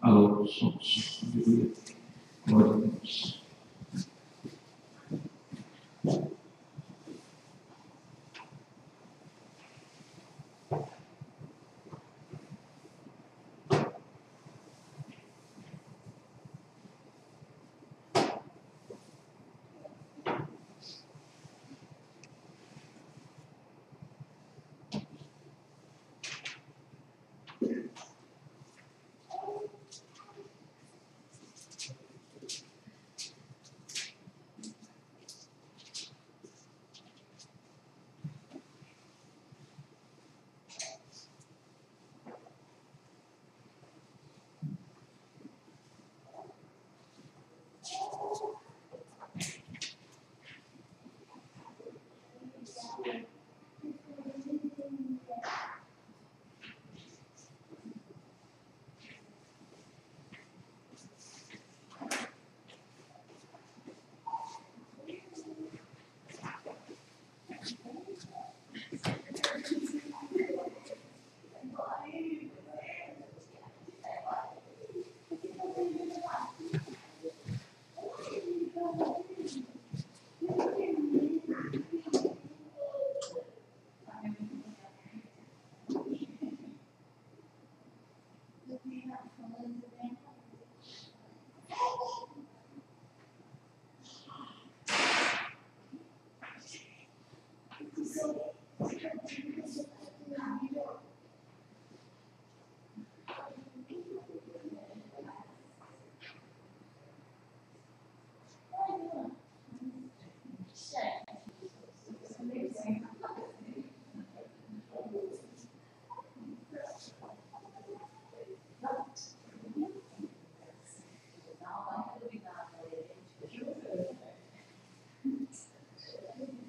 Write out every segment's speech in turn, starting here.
Alô, som. Glória a Deus.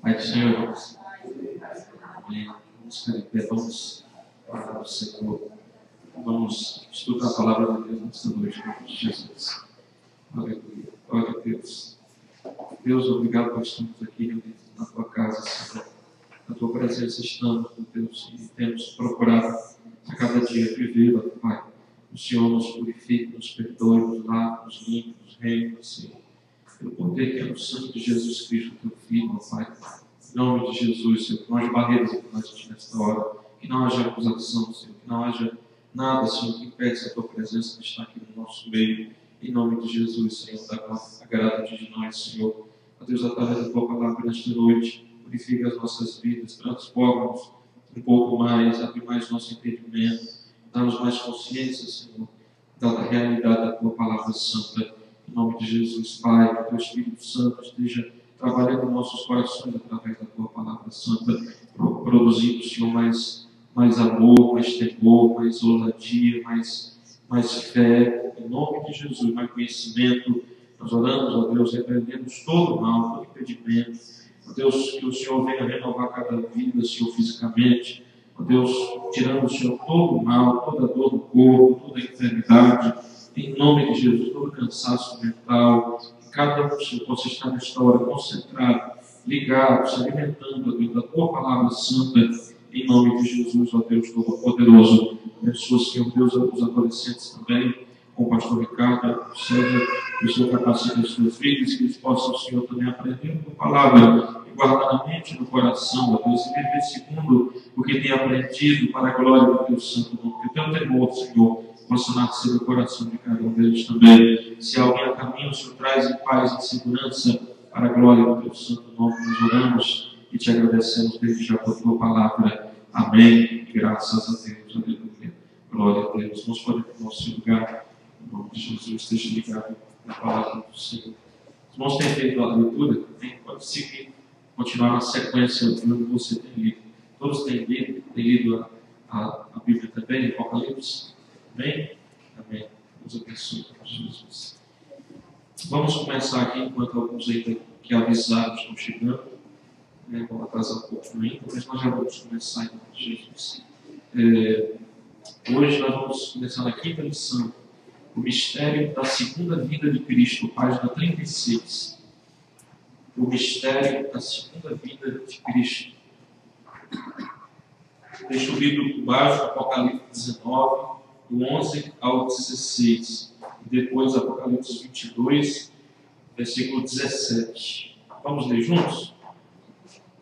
Pai do Senhor, vamos ficar em pé, vamos orar ao Senhor, vamos estudar a palavra de Deus nesta noite, em nome de Jesus. Aleluia, glória a Deus. Deus, obrigado por estarmos aqui reunidos na tua casa, Senhor. Na tua presença estamos, meu Deus, e temos procurado a cada dia vivê-la, Pai. O Senhor nos purifique, nos perdoe, nos lave, nos limpe, nos reine, Senhor. Pelo poder que é no sangue de Jesus Cristo, teu Filho, meu Pai. Em nome de Jesus, Senhor, que não haja barreiras entre nós nesta hora, que não haja acusação, Senhor, que não haja nada, Senhor, que impede a tua presença de estar aqui no nosso meio. Em nome de Jesus, Senhor, agrada-te de nós, Senhor. Ó Deus, através da tua palavra nesta noite, purifica as nossas vidas, transforma-nos um pouco mais, abre mais nosso entendimento, dá-nos mais consciência, Senhor, da realidade da tua palavra santa. Em nome de Jesus, Pai, que o teu Espírito Santo esteja trabalhando em nossos corações através da tua palavra santa, produzindo, Senhor, mais amor, mais temor, mais ousadia, mais fé. Em nome de Jesus, mais conhecimento. Nós oramos, ó Deus, repreendemos todo o mal, todo impedimento. Ó Deus, que o Senhor venha renovar cada vida, Senhor, fisicamente. Ó Deus, tirando, Senhor, todo o mal, toda dor do corpo, toda enfermidade. Em nome de Jesus, todo cansaço mental. Que cada um, Senhor, possa estar nesta hora concentrado, ligado, se alimentando, ó Deus, da tua palavra santa. Em nome de Jesus, ó Deus Todo-Poderoso. Abençoa, Senhor Deus, os adolescentes também, com o pastor Ricardo, seja o Senhor capacita os seus filhos, que eles possam, Senhor, também aprender a tua palavra e guardar na mente e no coração, ó Deus, e viver segundo o que tem aprendido para a glória do teu santo nome. Que o teu temor, Senhor, possa nascer no coração de cada um deles também. Se alguém a caminho, o Senhor traz em paz e segurança para a glória do teu santo nome. Nós oramos e te agradecemos desde já por tua palavra. Amém. Graças a Deus. Aleluia. Glória a Deus. Vamos para o nosso lugar. Em nome de Jesus, esteja ligado na palavra do Senhor. Os irmãos têm feito a leitura? Pode seguir, continuar na sequência do que você tem lido. Todos têm lido a Bíblia também, Apocalipse? Amém? Amém. Deus abençoe Jesus. Vamos começar aqui, enquanto alguns ainda que avisados estão chegando. Vamos atrasar um pouco ainda, mas nós já vamos começar em nome de Jesus. Hoje nós vamos começar na quinta lição O mistério da segunda vinda de Cristo, página 36. O mistério da segunda vinda de Cristo. Texto bíblico básico, Apocalipse 19, do 11 ao 16. E depois Apocalipse 22, versículo 17. Vamos ler juntos?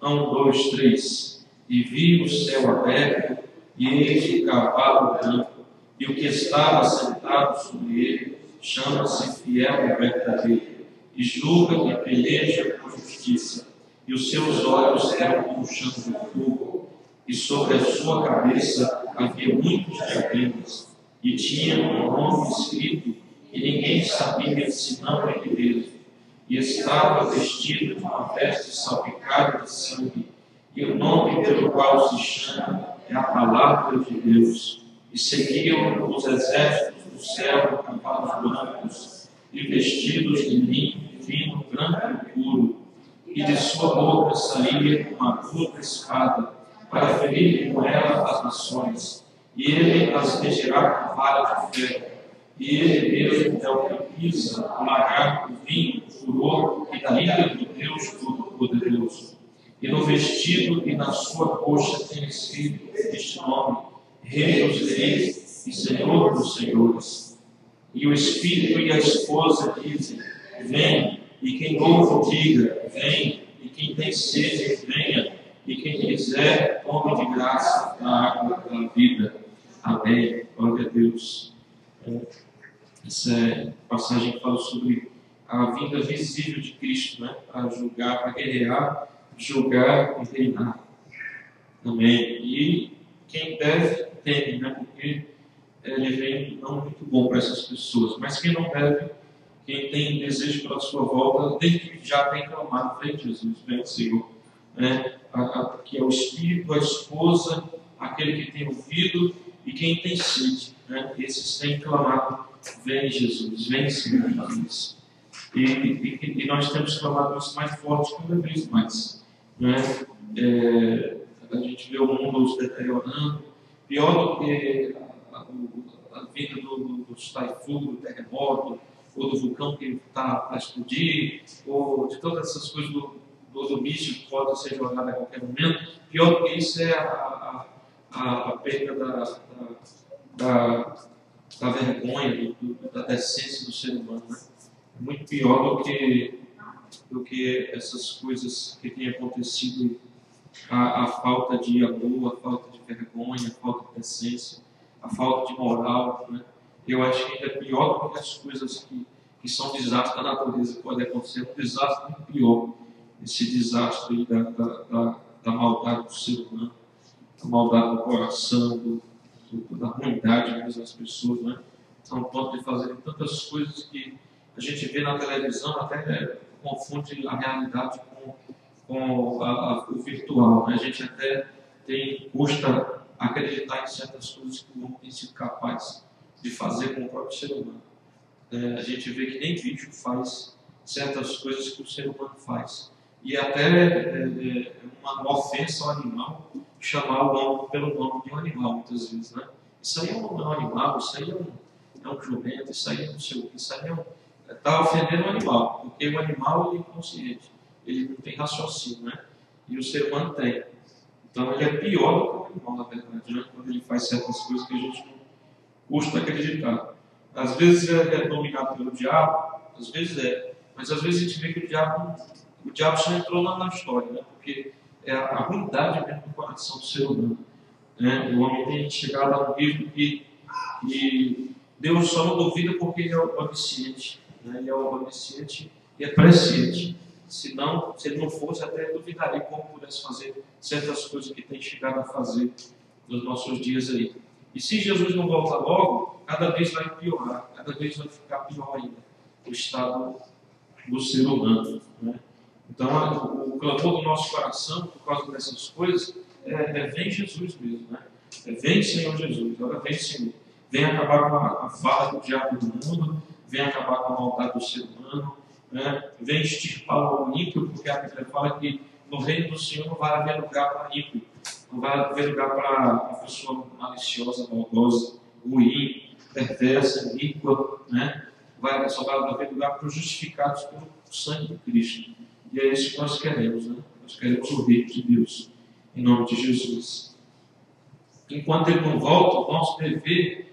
1, 2, 3. E vi o céu aberto, e eis um cavalo branco, e o que estava sentado sobre ele chama-se Fiel e Verdadeiro, e julga e peleja com justiça, e os seus olhos eram como chama de fogo, e sobre a sua cabeça havia muitos diademas, e tinha um nome escrito que ninguém sabia senão ele mesmo, e estava vestido de uma veste salpicada de sangue, e o nome pelo qual se chama é a Palavra de Deus. E seguiam os exércitos do céu com cavalos brancos e vestidos de linho fino, branco e puro, e de sua boca saía uma aguda espada para ferir com ela as nações, e ele as regirá com vara de ferro, e ele mesmo é o que pisa o lagar, o vinho, o furor e da ira do Deus Todo-Poderoso. E no vestido e na sua coxa tem escrito este nome: Rei dos Reis e Senhor dos Senhores. E o Espírito e a esposa dizem: Vem, e quem ouve diga: Vem, e quem tem sede, venha, e quem quiser, tome de graça a água da vida. Amém. Glória a Deus. Essa passagem que fala sobre a vinda visível de Cristo, né? Para julgar, para guerrear, julgar e reinar. Amém. E quem deve, teme, né? Porque ele vem não muito bom para essas pessoas. Mas quem não deve, quem tem desejo pela sua volta, desde que já tem clamado: Vem Jesus, vem Senhor. Né? Que é o Espírito, a esposa, aquele que tem ouvido e quem tem sede. Né? Esses têm clamado: Vem Jesus, vem Senhor Jesus. E nós temos clamado isso mais forte cada vez mais. Né? A gente vê o mundo se deteriorando, pior do que a vinda dos taifun, do terremoto, ou do vulcão que está a explodir, ou de todas essas coisas do bicho que pode ser jogado a qualquer momento. Pior do que isso é a perda da vergonha, da decência do ser humano. Né? Muito pior do que essas coisas que têm acontecido. A falta de amor, a falta de vergonha, a falta de decência, a falta de moral. Né? Eu acho que ainda é pior do que as coisas que são desastres da natureza que podem acontecer. Um desastre muito pior, esse desastre da maldade do ser humano, da maldade do coração, da ruindade mesmo das pessoas. Né? São ponto de fazer tantas coisas que a gente vê na televisão, até confunde a realidade com o virtual. Né? A gente até custa acreditar em certas coisas que o homem tem sido capaz de fazer com o próprio ser humano. A gente vê que nem bicho faz certas coisas que o ser humano faz. E até uma ofensa ao animal chamar o homem pelo nome de um animal, muitas vezes. Né? Isso aí é um animal, isso aí é um jumento, isso aí é não sei o que, isso aí está ofendendo o animal, porque o animal é inconsciente. Ele não tem raciocínio, né? E o ser humano tem. Então ele é pior do que o animal, na verdade, né? Quando ele faz certas coisas que a gente não custa acreditar. Às vezes é dominado pelo diabo, às vezes mas às vezes a gente vê que o diabo só entrou na história, né? Porque é a ruindade mesmo do coração do ser humano. Né? O homem tem chegado a um nível que Deus só não duvida porque ele é onisciente. Né? Ele é onisciente e é presciente. Se ele não fosse, até duvidaria como pudesse fazer certas coisas que tem chegado a fazer nos nossos dias aí. E se Jesus não voltar logo, cada vez vai piorar, cada vez vai ficar pior ainda o estado do ser humano. Né? Então, o clamor do nosso coração, por causa dessas coisas, vem Jesus mesmo. Né? Vem Senhor Jesus, agora vem Senhor. Vem acabar com a farra do diabo do mundo, vem acabar com a maldade do ser humano. Né? Vem extirpar o ímpio, porque a Bíblia fala que no reino do Senhor não vai haver lugar para ímpio, não vai haver lugar para a pessoa maliciosa, maldosa, ruim. perversa, iníqua, né? Só vai haver lugar para os justificados pelo sangue de Cristo. E é isso que nós queremos, né? Nós queremos o reino de Deus, em nome de Jesus. Enquanto ele não volta, o nosso dever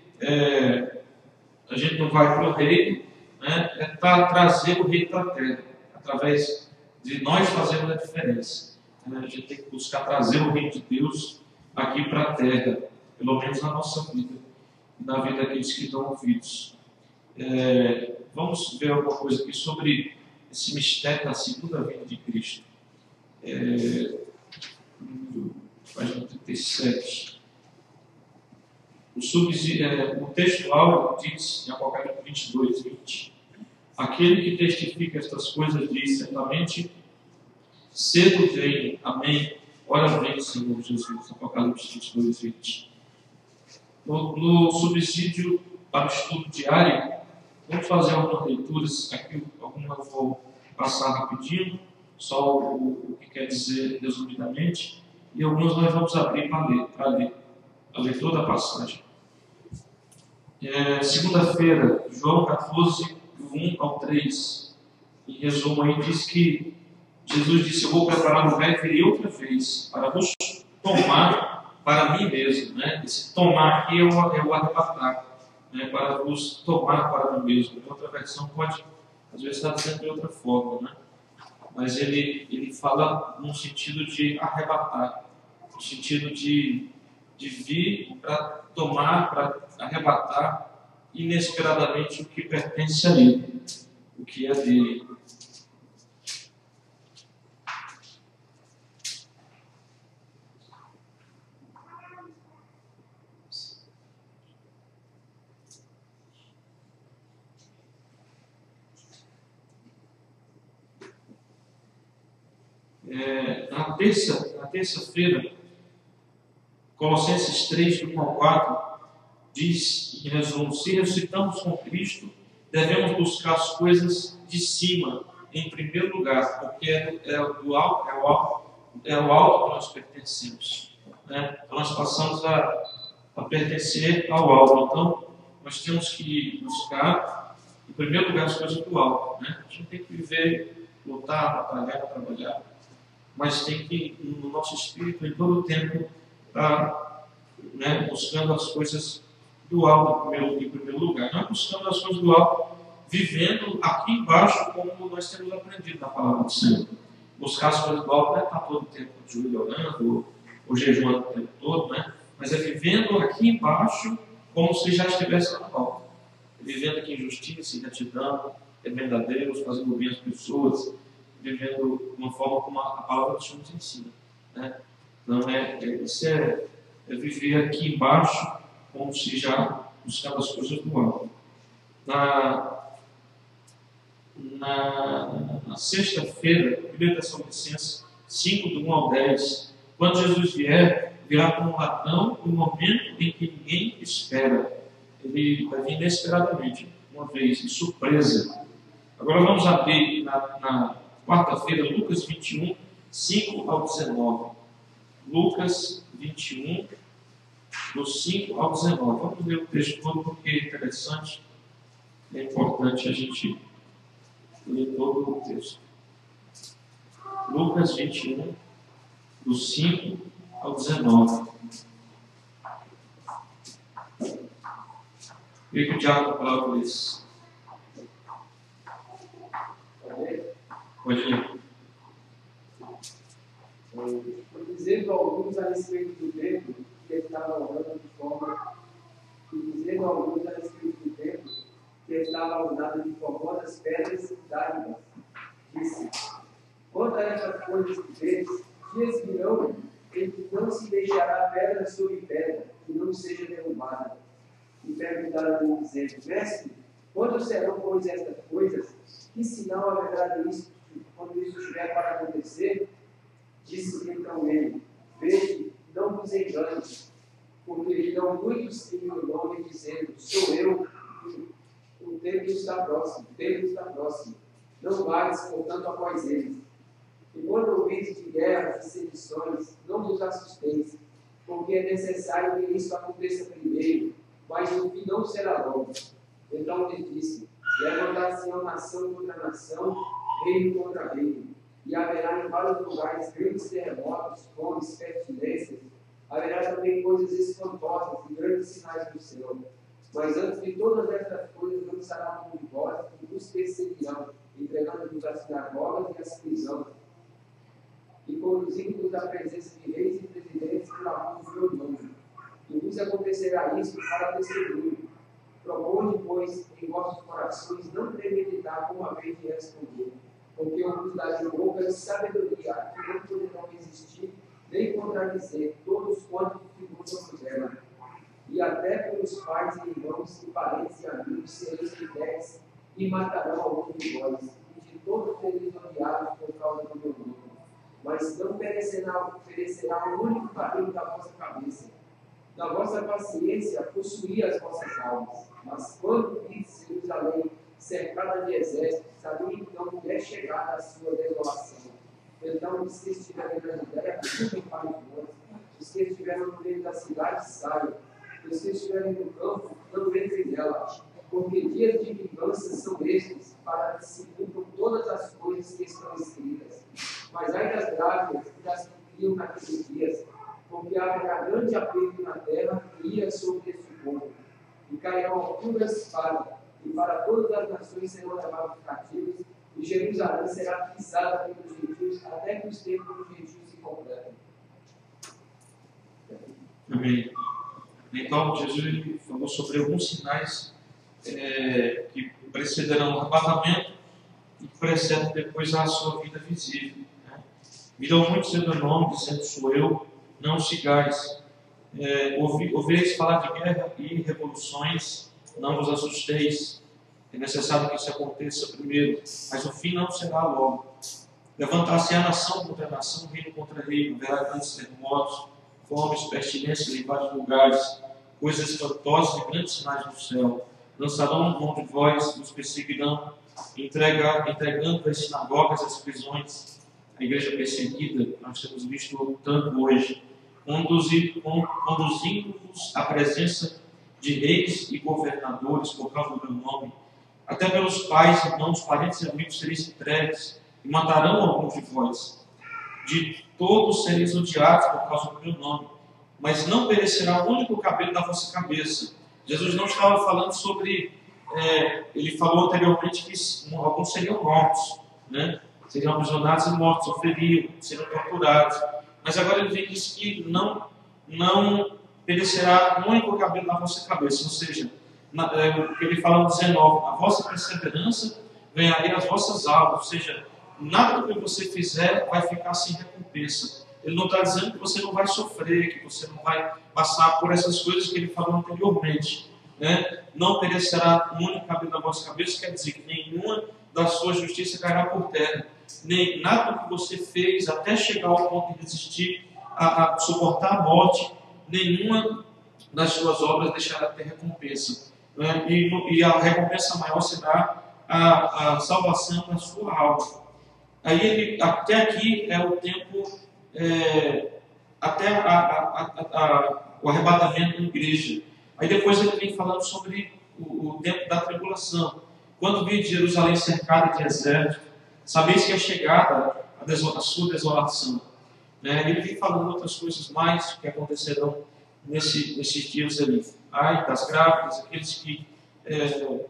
a gente não vai para o reino, né? Trazer o reino para a terra, através de nós fazermos a diferença. A gente tem que buscar trazer o reino de Deus aqui para a terra, pelo menos na nossa vida e na vida daqueles que dão ouvidos. Vamos ver alguma coisa aqui sobre esse mistério da segunda vinda de Cristo. Página 37. O texto áureo diz, em Apocalipse 22, 20: aquele que testifica estas coisas diz certamente, cedo vem, amém, ora vem, Senhor Jesus. Apocalipse 22, 20. No subsídio para o estudo diário, vamos fazer algumas leituras, aqui algumas eu vou passar rapidinho, só o que quer dizer resumidamente, e algumas nós vamos abrir para ler toda a passagem. Segunda-feira, João 14, do 1 ao 3, em resumo aí, diz que Jesus disse: eu vou preparar lugar e virei outra vez para vos tomar para mim mesmo. Né? Esse tomar aqui é o arrebatar, né? Para vos tomar para mim mesmo. Em outra versão pode, às vezes, estar dizendo de outra forma, né? Mas ele fala no sentido de arrebatar, no sentido de vir para tomar, para arrebatar inesperadamente o que pertence a ele, o que é dele. Na terça-feira, Colossenses 3, do 1 ao 4, diz, em resumo: se ressuscitamos com Cristo, devemos buscar as coisas de cima, em primeiro lugar, porque é o alto que nós pertencemos. Né? Então, nós passamos a pertencer ao alto. Então, nós temos que buscar, em primeiro lugar, as coisas do alto. Né? A gente tem que viver, lutar, batalhar, trabalhar, mas tem que, no nosso espírito, em todo o tempo, estar buscando as coisas do alto em primeiro lugar. Não buscando as coisas do alto, vivendo aqui embaixo, como nós temos aprendido na palavra do Senhor. Buscar as coisas do alto não é estar todo o tempo de joelho orando, ou jejuando o tempo todo, né? Mas é vivendo aqui embaixo, como se já estivesse lá no alto. Vivendo aqui em justiça, em retidão, temendo a Deus, fazendo bem às pessoas, vivendo de uma forma como a palavra do Senhor nos ensina. Né? Então, isso é viver aqui embaixo, como se já buscando as coisas do alto. Na sexta-feira, 1 Tessalonicenses 5, do 1 ao 10, quando Jesus virá como um ladrão no momento em que ninguém espera. Ele vai vir inesperadamente, uma vez, de surpresa. Agora vamos abrir na quarta-feira, Lucas 21, 5 ao 19. Lucas 21, do 5 ao 19. Vamos ler o texto todo porque é interessante. É importante a gente ler todo o texto. Lucas 21, do 5 ao 19. Queria que o diácono da palavra lesse. Pode ler. Dizendo a alguns a respeito do templo que estava orando de forma de formosas pedras e dádivas, disse: quanto a estas coisas que vês, dias virão em que não se deixará pedra sobre pedra, que não seja derrubada. E perguntaram-lhe, dizendo: mestre, quando serão, pois, estas coisas? Que sinal haverá disso, quando isso estiver para acontecer? Disse então ele: veja, não vos enganes, porque virão muitos em meu nome, dizendo: sou eu, o tempo está próximo. Não vais, portanto, após eles. E quando ouvides de guerras e sedições, não vos assusteis, porque é necessário que isso aconteça primeiro, mas o fim não será longo. Então ele disse: levantar-se-ão nação contra nação, reino contra reino, e haverá em vários lugares grandes terremotos, fomes, pestilências. Haverá também coisas espantosas e grandes sinais do céu. Mas antes de todas estas coisas, lançará mão de vós e vos perseguirão, entregando-vos às sinagogas e às prisões, e conduzindo-vos à presença de reis e presidentes por amor do meu nome. E vos acontecerá isso para testemunho. Proponde, pois, em vossos corações não premeditar como haveis de responder, porque eu vos darei boca e sabedoria que não poderão resistir nem contradizer todos quantos vos opuseram. E até pelos pais e irmãos e parentes e amigos sereis fidéis e matarão algum de vós, e de todos sereis odiados por causa do meu nome. Mas não perecerá o único cabelo da vossa cabeça. Na vossa paciência, possuí as vossas almas. Mas quando visse Jerusalém cercada de exércitos, sabia então que é chegada a sua desolação. Então, os que estiverem na Judéia, fugem para os montes. Os que estiverem no meio da cidade, saiam. Os que estiverem no campo, não entrem nela. Porque dias de vingança são estes, para que se cumpram todas as coisas que estão escritas. Mas ai das grávidas e das que criam naqueles dias, porque haverá grande aperto na terra e ira sobre este povo. E cairão alturas de espada, e para todas as nações serão levados cativos, e Jerusalém será pisada pelos gentios, até que os tempos dos gentios se completem. Amém. Então, Jesus falou sobre alguns sinais que precederão o arrebatamento e que precedem depois a sua vida visível. Né? Virão muitos em meu nome, dizendo: sou eu, não sigais. Ouvireis falar de guerra e revoluções, não vos assusteis. É necessário que isso aconteça primeiro, mas o fim não será logo. Levantar-se-á nação contra nação, reino contra reino, haverá grandes terremotos, fomes, pestilências em vários lugares, coisas espantosas e grandes sinais do céu. Lançarão mão de vós, os perseguirão, entregando as sinagogas, as prisões, a igreja perseguida, nós temos visto tanto hoje, conduzindo-vos à presença de reis e governadores por causa do meu nome. Até pelos pais, irmãos, parentes e amigos sereis entregues, e matarão alguns de vós. De todos sereis odiados por causa do meu nome, mas não perecerá o único cabelo da vossa cabeça. Jesus não estava falando sobre, ele falou anteriormente que alguns seriam mortos, né? Seriam aprisionados e mortos, ou feridos, seriam torturados. Mas agora ele vem e diz que não perecerá o único cabelo da vossa cabeça, ou seja, o que ele fala no 19, a vossa perseverança ganhará as vossas almas, ou seja, nada do que você fizer vai ficar sem recompensa. Ele não está dizendo que você não vai sofrer, que você não vai passar por essas coisas que ele falou anteriormente. Né? Não perecerá o único cabelo da vossa cabeça, quer dizer que nenhuma da sua justiça cairá por terra. Nem nada do que você fez até chegar ao ponto de resistir a suportar a morte, nenhuma das suas obras deixará de ter recompensa. Né? E a recompensa maior será a salvação da sua alma. Aí até aqui é o tempo, até o arrebatamento da igreja. Aí depois ele vem falando sobre o tempo da tribulação. Quando vi Jerusalém cercada de exército, sabeis que é chegada a sua desolação. Né? Ele vem falando outras coisas mais que acontecerão nesses dias ali. Ai das grávidas, aqueles que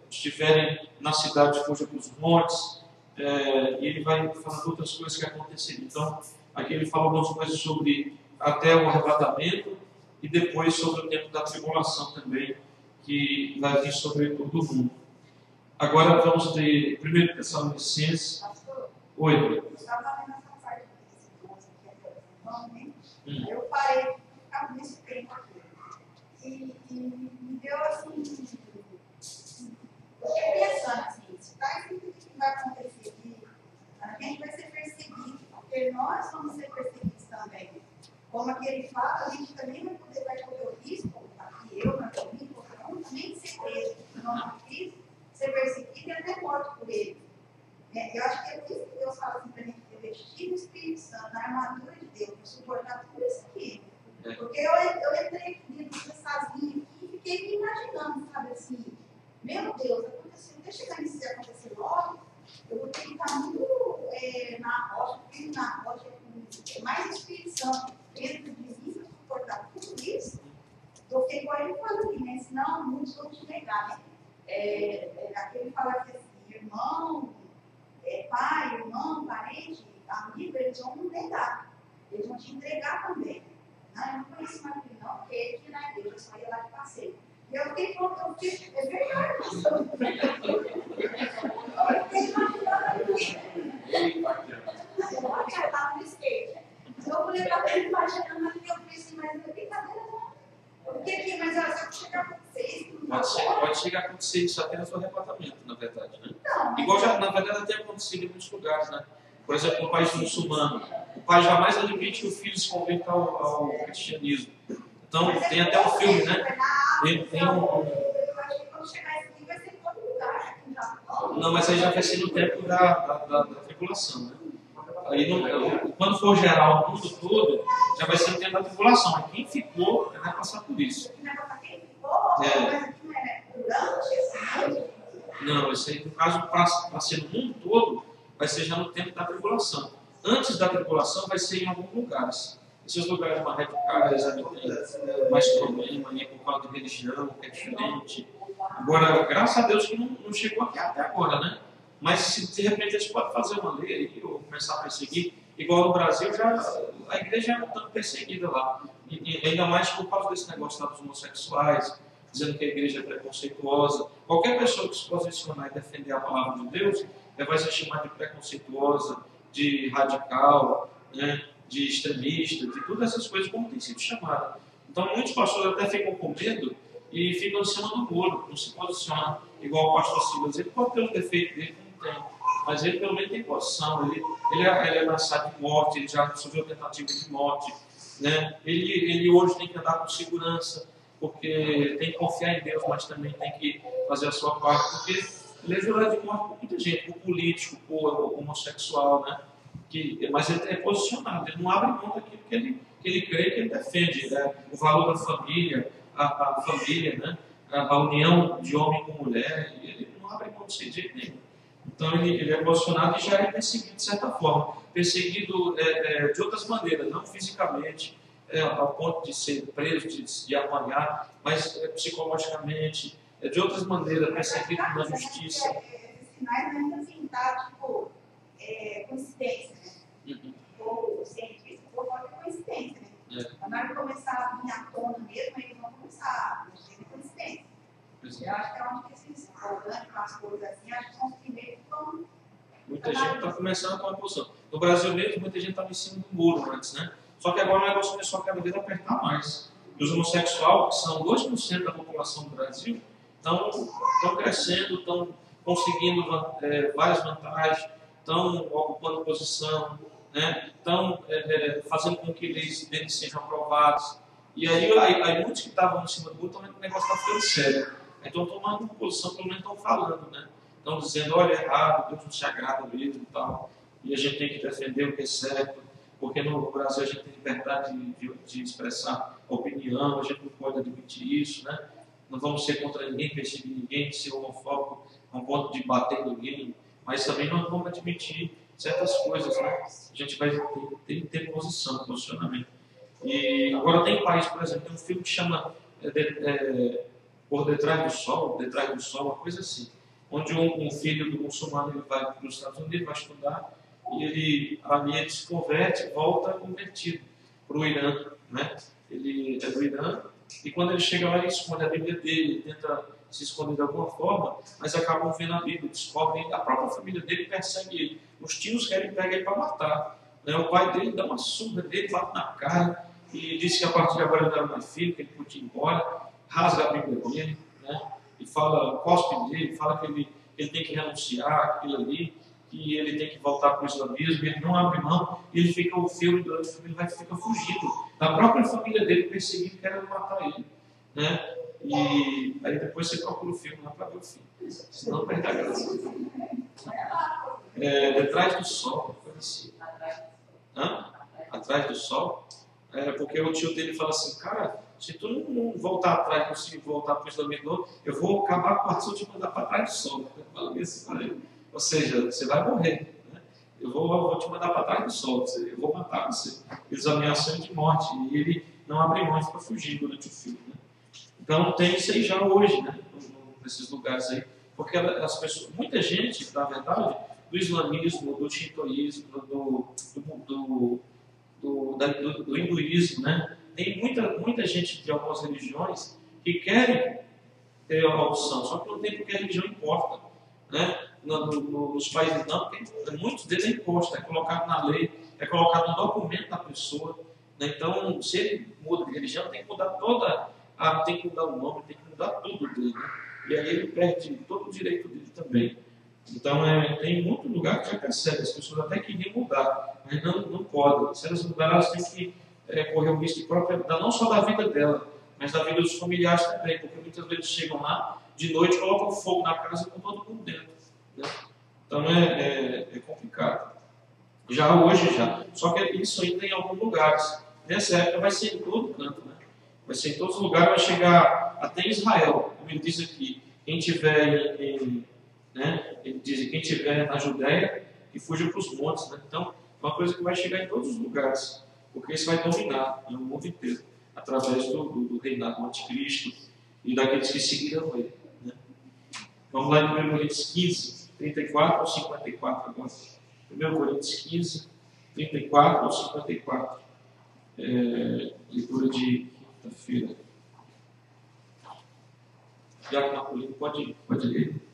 estiverem na cidade, fujam para os montes. E ele vai falando outras coisas que aconteceriam. Então, aqui ele fala algumas coisas sobre até o arrebatamento e depois sobre o tempo da tribulação também, que vai vir sobre todo mundo. Agora vamos de 1 Tessalonicenses. Oi. Eu estava vendo essa parte desse 12 aqui, eu parei de ficar nesse tempo aqui. E me deu assim. Eu fiquei pensando assim: se está escrito que vai acontecer aqui, a gente vai ser perseguido, porque nós vamos ser perseguidos também. Como aqui ele fala, a gente também vai correr o risco, aqui eu, na família, qualquer um, também de ser preso no nome de Cristo, ser perseguido e até morto por ele. Eu acho que é por isso que Deus fala assim para a gente ter vestido o Espírito Santo, na armadura de Deus, para suportar tudo isso aqui. Porque eu entrei comigo sozinho aqui e fiquei me imaginando, sabe assim, meu Deus, aconteceu, deixa eu chegar nisso que acontecer logo, eu vou ter que estar muito na rocha, porque na rocha é mais Espírito Santo, dentro de mim, suportar tudo isso, do que igual ele fala aqui, né? Senão muitos vão te negar, né? Aquele fala que assim, irmão, pai, irmão, parente, amigo, eles vão negar, eles vão te entregar também. Não, eu não conheço mais filho, não, porque aqui na igreja eu só ia lá de passeio. E eu fiquei pronto, é verdade, pastor. Eu fiquei imaginando aqui. Eu estava no skate. Eu falei para ele, imaginando aqui, eu disse, mas não é brincadeira, não. Porque aqui, mas olha, se eu chegar a acontecer isso, pode chegar a acontecer isso até no seu arrebatamento, na verdade, né? não, Igual já, na verdade, até acontecido em muitos lugares, né? Por exemplo, no país muçulmano, o pai jamais admite que o filho se converta ao cristianismo. Então, tem até um filme, né? Tem um... Não, mas aí já vai ser no tempo da tribulação, né? Aí, quando for geral o mundo todo, já vai ser no tempo da tribulação. Mas quem ficou vai passar por isso. Não, isso aí, no caso, para ser no mundo todo, vai ser já no tempo da tribulação. Antes da tribulação, vai ser em alguns lugares. Esses lugares mais radicais, tem mais problema aí por causa de religião, que é diferente. Agora, graças a Deus que não chegou aqui até agora, né? Mas se de repente eles podem fazer uma lei aí, ou começar a perseguir, igual no Brasil, a igreja é um tanto perseguida lá. E ainda mais por causa desse negócio dos homossexuais, dizendo que a igreja é preconceituosa. Qualquer pessoa que se posicionar e defender a palavra de Deus, vai ser chamada de preconceituosa, de radical, né? De extremista, de todas essas coisas, como tem sido chamada. Então, muitos pastores até ficam com medo e ficam em cima do muro, não se posicionam igual o pastor Silas. Ele pode ter os defeitos dele, não tem, mas ele pelo menos tem posição, ele é ameaçado de morte, ele já sofreu tentativa de morte, né? Ele hoje tem que andar com segurança, porque tem que confiar em Deus, mas também tem que fazer a sua parte, porque ele é violado de morte por muita gente, por político, por homossexual, né? Mas ele é posicionado, ele não abre mão daquilo que ele crê, que ele defende, né? O valor da família, a família, né? A união de homem com mulher, ele não abre mão disso de jeito nenhum. Então ele é posicionado e já é perseguido de certa forma, perseguido de outras maneiras, não fisicamente, ao ponto de ser preso, de apanhar, mas psicologicamente, de outras maneiras, perseguido na justiça. Sinais ainda assim, tá, tipo, coincidência, né? Ou cientista, ou pode ter coincidência, né? Na hora de começar a vir à tona mesmo, eles vão começar a mexer em coincidência. Eu acho que é onde esses orgânicos, as coisas assim, acho que são os primeiros que vão. Muita gente está começando a tomar posição. No Brasil mesmo, muita gente estava em cima do muro antes, né? Só que agora o negócio começou a cada vez apertar mais. E os homossexuais, que são 2% da população do Brasil, estão crescendo, estão conseguindo várias vantagens, estão ocupando posição, né? Estão fazendo com que eles sejam aprovados. E aí muitos que estavam em cima do muro, também o negócio está ficando sério. Então estão tomando posição, pelo menos estão falando, né? Estão dizendo, olha, é errado, Deus não se agrada mesmo e tal. E a gente tem que defender o que é certo, porque no Brasil a gente tem liberdade de expressar opinião, a gente não pode admitir isso, né? Não vamos ser contra ninguém, perseguir ninguém, ser homofóbico a um ponto de bater em ninguém, mas também não vamos admitir certas coisas, né? A gente vai ter que ter posicionamento. E agora tem país, por exemplo, tem um filme que chama Por Detrás do Sol, uma coisa assim, onde um filho do muçulmano ele vai para os Estados Unidos, vai estudar, e ele se converte, volta convertido para o Irã, né? Ele é do Irã, e quando ele chega lá, ele esconde a Bíblia dele, tenta se esconder de alguma forma, mas acabam vendo a Bíblia, descobrem, a própria família dele persegue ele, os tios querem pegar ele para matar, né? O pai dele dá uma surra dele, bate na cara, e diz que a partir de agora ele não era mais filho, que ele podia ir embora, rasga a Bíblia dele, né? E fala, cospe dele, fala que ele tem que renunciar àquilo ali, que ele tem que voltar para o islamismo, ele não abre mão, e ele fica, o filme durante o filme, ele fica fugido da própria família dele, perseguindo, querendo matar ele, né? E aí depois você procura o filme lá para ver o filme, senão perde a graça. Detrás do Sol, coisa assim. Atrás do Sol? Porque o tio dele fala assim, cara, se tu não voltar atrás, conseguir voltar para o islamismo, eu vou acabar com a sua te mandar para trás do sol. Ou seja, você vai morrer. Né? Eu vou te mandar para trás do sol, eu vou matar você. Eles ameaçam de morte e ele não abre mão para fugir durante o filme. Né? Então tem isso aí já hoje, né? Nesses lugares aí. Porque as pessoas, muita gente, na verdade, do islamismo, do shintoísmo, do hinduísmo, né? Tem muita gente de algumas religiões que querem ter a opção, só que não tem porque a religião importa. Né? Nos países não, porque muitos deles é imposto, é colocado na lei, é colocado no documento da pessoa. Né? Então, se ele muda de religião, tem que mudar tem que mudar o nome, tem que mudar tudo dele. Né? E aí ele perde todo o direito dele também. Então, tem muito lugar que já percebe, as pessoas até queriam mudar, mas não podem. Se elas mudarem, elas têm que correr o risco de própria, não só da vida dela, mas da vida dos familiares também, porque muitas vezes chegam lá, de noite colocam fogo na casa com todo mundo dentro. Né? Então, é complicado. Já hoje, só que isso ainda em alguns lugares. Nessa época vai ser em todo canto, né? Vai ser em todos os lugares, vai chegar até em Israel, como ele diz aqui. Quem tiver né? Ele diz, quem estiver na Judéia, que fuja para os montes. Né? Então, é uma coisa que vai chegar em todos os lugares, porque isso vai dominar, né, o mundo inteiro, através do reinado do anticristo e daqueles que seguiram ele. Né? Vamos lá em 1 Coríntios 15, 34 ou 54 agora. 1 Coríntios 15, 34 ou 54. Leitura de quinta-feira. Diácono Apolino, pode ler.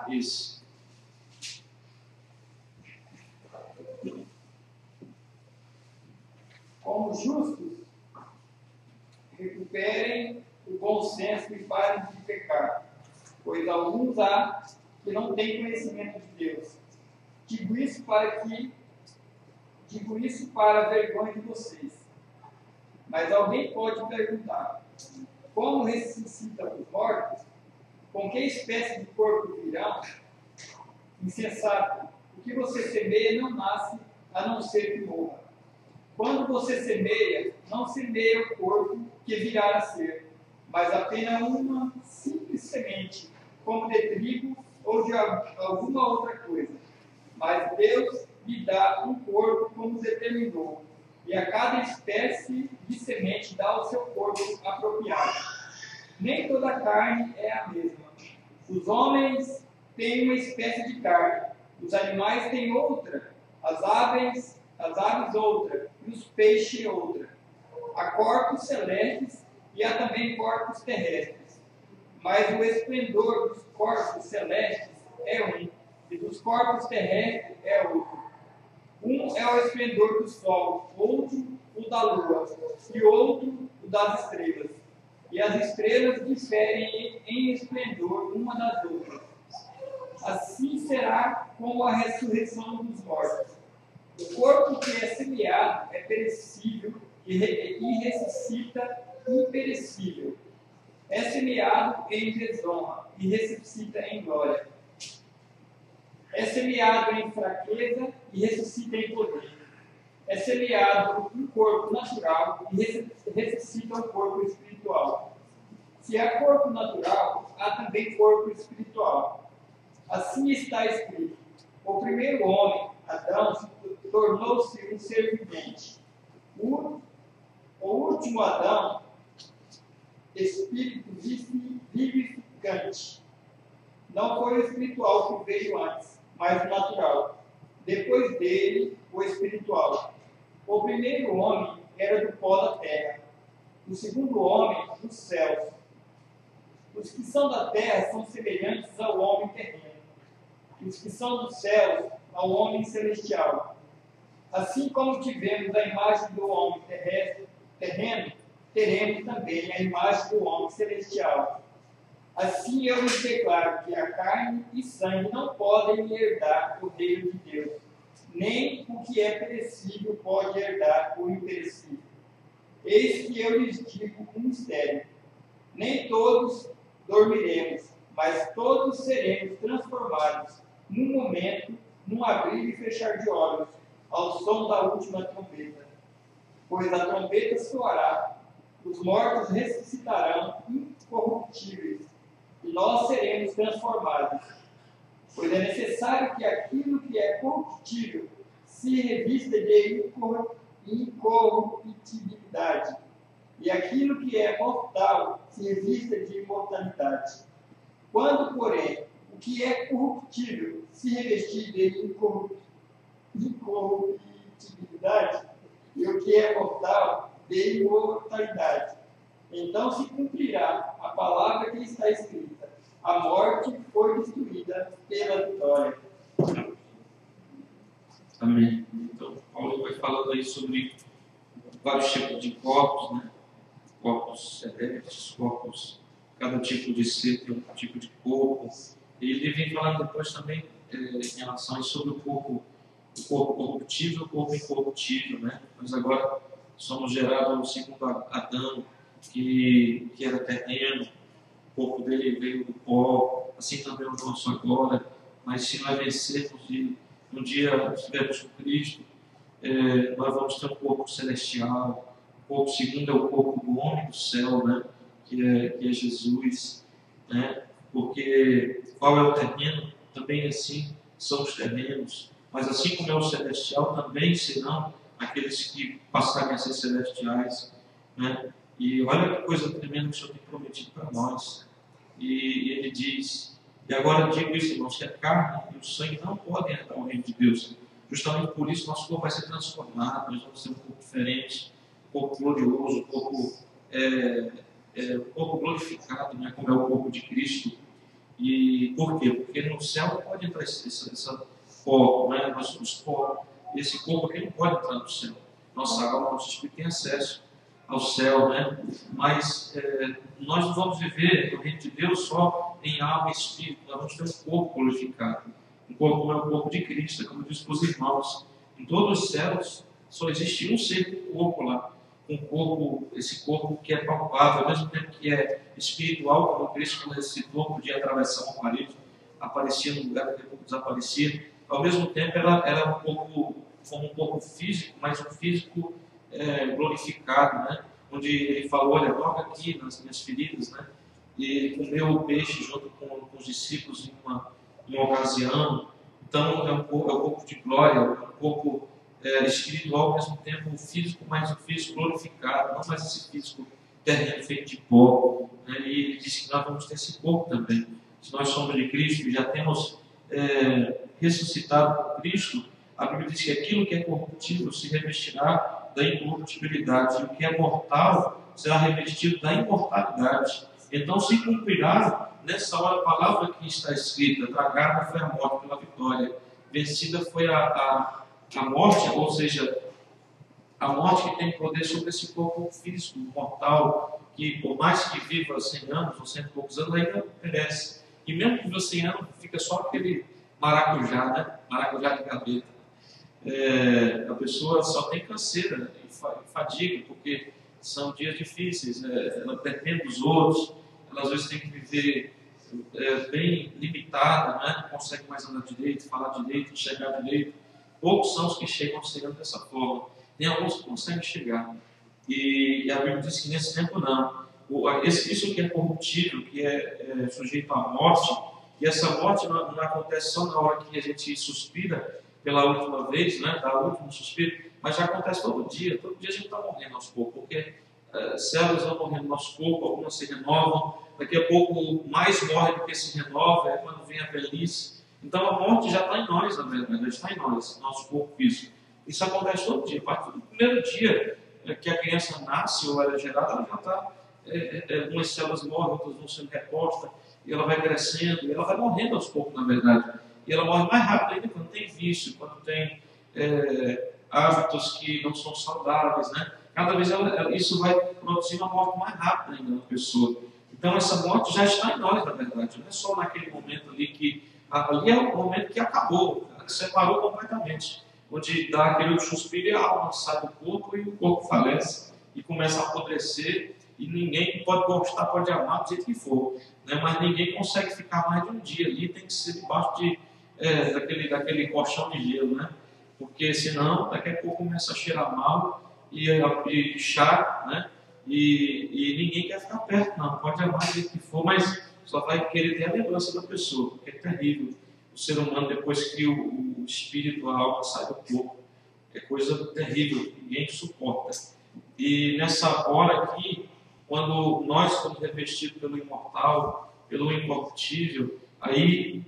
Isso. Como justos, recuperem o bom senso e parem de pecar, pois alguns há que não têm conhecimento de Deus. Digo isso para a vergonha de vocês. Mas alguém pode perguntar: como ressuscitam os mortos? Com que espécie de corpo virão? Insensato, o que você semeia não nasce, a não ser que morra. Quando você semeia, não semeia o corpo que virá a ser, mas apenas uma simples semente, como de trigo ou de alguma outra coisa. Mas Deus lhe dá um corpo como determinou, e a cada espécie de semente dá o seu corpo apropriado. Nem toda a carne é a mesma. Os homens têm uma espécie de carne, os animais têm outra, as aves outra, e os peixes outra. Há corpos celestes e há também corpos terrestres. Mas o esplendor dos corpos celestes é um, e dos corpos terrestres é outro. Um é o esplendor do sol, outro o da lua, e outro o das estrelas. E as estrelas diferem em esplendor uma das outras. Assim será com a ressurreição dos mortos. O corpo que é semeado é perecível e ressuscita imperecível. É semeado em desonra e ressuscita em glória. É semeado em fraqueza e ressuscita em poder. É semeado um corpo natural e ressuscita um corpo espiritual. Se há corpo natural, há também corpo espiritual. Assim está escrito: o primeiro homem, Adão, tornou-se um ser vivente. O último Adão, espírito vivificante. Não foi o espiritual que veio antes, mas o natural. Depois dele, o espiritual. O primeiro homem era do pó da terra, o segundo homem dos céus. Os que são da terra são semelhantes ao homem terreno, e os que são dos céus ao homem celestial. Assim como tivemos a imagem do homem terreno, teremos também a imagem do homem celestial. Assim eu lhes declaro que a carne e sangue não podem herdar o reino de Deus, nem o que é perecível pode herdar o imperecível. Eis que eu lhes digo um mistério: nem todos dormiremos, mas todos seremos transformados num momento, num abrir e fechar de olhos, ao som da última trombeta. Pois a trombeta soará, os mortos ressuscitarão incorruptíveis, e nós seremos transformados. Pois é necessário que aquilo que é corruptível se revista de incorruptibilidade, e aquilo que é mortal se revista de imortalidade. Quando, porém, o que é corruptível se revestir de incorruptibilidade, e o que é mortal de imortalidade, então se cumprirá a palavra que está escrita: a morte foi destruída pela vitória. Amém. Então, Paulo vai falando aí sobre vários tipos de corpos, né? Corpos celestes, corpos, cada tipo de ser tem um tipo de corpo. E ele vem falando depois também em relação sobre o corpo corruptível e o corpo incorruptível, né? Mas agora somos gerados segundo Adão, que era terreno, o corpo dele veio do pó, assim também o nosso agora. Mas se nós vencermos e um dia estivermos com Cristo, nós vamos ter um corpo celestial. O corpo segundo é o corpo do homem do céu, né? que é Jesus, né? Porque qual é o terreno? Também assim são os terrenos, mas assim como é o celestial, também serão aqueles que passarem a ser celestiais, né? E olha que coisa tremenda que o Senhor tem prometido para nós. E ele diz: e agora digo isso, irmãos, que a carne e o sangue não podem entrar no reino de Deus. Justamente por isso nosso corpo vai ser transformado, nós vamos ter um corpo diferente, um corpo glorioso, um corpo glorificado, né, como é o corpo de Cristo. E por quê? Porque no céu não pode entrar esse corpo, né? Esse corpo aqui não pode entrar no céu. Nossa alma, nosso espírito tem acesso ao céu, né? Mas nós não vamos viver no reino de Deus só em alma e espírito. Nós vamos ter um corpo glorificado, um corpo como é o corpo de Cristo, como eu disse para os irmãos. Em todos os céus só existe um ser de corpo lá, um corpo, esse corpo que é palpável, ao mesmo tempo que é espiritual, como Cristo ressuscitou, podia atravessar uma parede, aparecia no lugar, daqui a pouco desaparecia. Ao mesmo tempo era um corpo, como um corpo físico, mas um físico glorificado, né? Onde ele falou: olha, toca aqui nas minhas feridas, né? E ele comeu o peixe junto com os discípulos em uma ocasião. Então é um corpo de glória, é um corpo espiritual, ao mesmo tempo o físico, mas o físico glorificado, não mais esse físico terreno feito de pó, né? E ele disse que nós vamos ter esse corpo também. Se nós somos de Cristo e já temos ressuscitado com Cristo, a Bíblia diz que aquilo que é corruptível se revestirá da incorruptibilidade, e o que é mortal será revestido da imortalidade. Então se cumprirá nessa hora a palavra que está escrita: tragada foi a morte pela vitória, vencida foi a morte, ou seja, a morte que tem poder sobre esse corpo físico, mortal, que por mais que viva 100 anos ou 100 e poucos anos, ainda perece. E mesmo que viva 100 anos, fica só aquele maracujá, né? Maracujá de gaveta. A pessoa só tem canseira e fadiga, porque são dias difíceis, ela depende dos outros, ela às vezes tem que viver bem limitada, né? Não consegue mais andar direito, falar direito, enxergar direito. Poucos são os que chegam chegando dessa forma. Tem alguns que conseguem chegar. E a Bíblia diz que nesse tempo não. Isso que é corruptível, que é sujeito à morte, e essa morte não acontece só na hora que a gente suspira pela última vez, né, dá o último suspiro, mas já acontece todo dia a gente está morrendo aos poucos, porque células vão morrendo no nosso corpo, algumas se renovam, daqui a pouco mais morre do que se renova, é quando vem a velhice. Então a morte já está em nós, na verdade, está em nós, nosso corpo físico. Isso acontece todo dia. A partir do primeiro dia que a criança nasce ou ela é gerada, ela já está, algumas células morrem, outras vão sendo repostas, e ela vai crescendo, e ela vai morrendo aos poucos, na verdade. E ela morre mais rápido ainda quando tem vício, quando tem hábitos que não são saudáveis, né? Cada vez isso vai produzir uma morte mais rápida ainda na pessoa. Então essa morte já está em nós, na verdade. Não é só naquele momento ali que... Ali é o momento que acabou, separou completamente. Onde dá aquele suspiro e a alma sai do corpo e o corpo falece e começa a apodrecer e ninguém pode gostar, pode amar do jeito que for, né? Mas ninguém consegue ficar mais de um dia ali, tem que ser debaixo daquele colchão de gelo, né? Porque senão daqui a pouco começa a cheirar mal e inchar, né? E ninguém quer ficar perto, não. Pode amar do jeito que for, mas só vai querer ter a lembrança da pessoa, porque é terrível. O ser humano, depois que o espírito, a alma sai do corpo, é coisa terrível, ninguém suporta. E nessa hora aqui, quando nós somos revestidos pelo imortal, pelo incorruptível, aí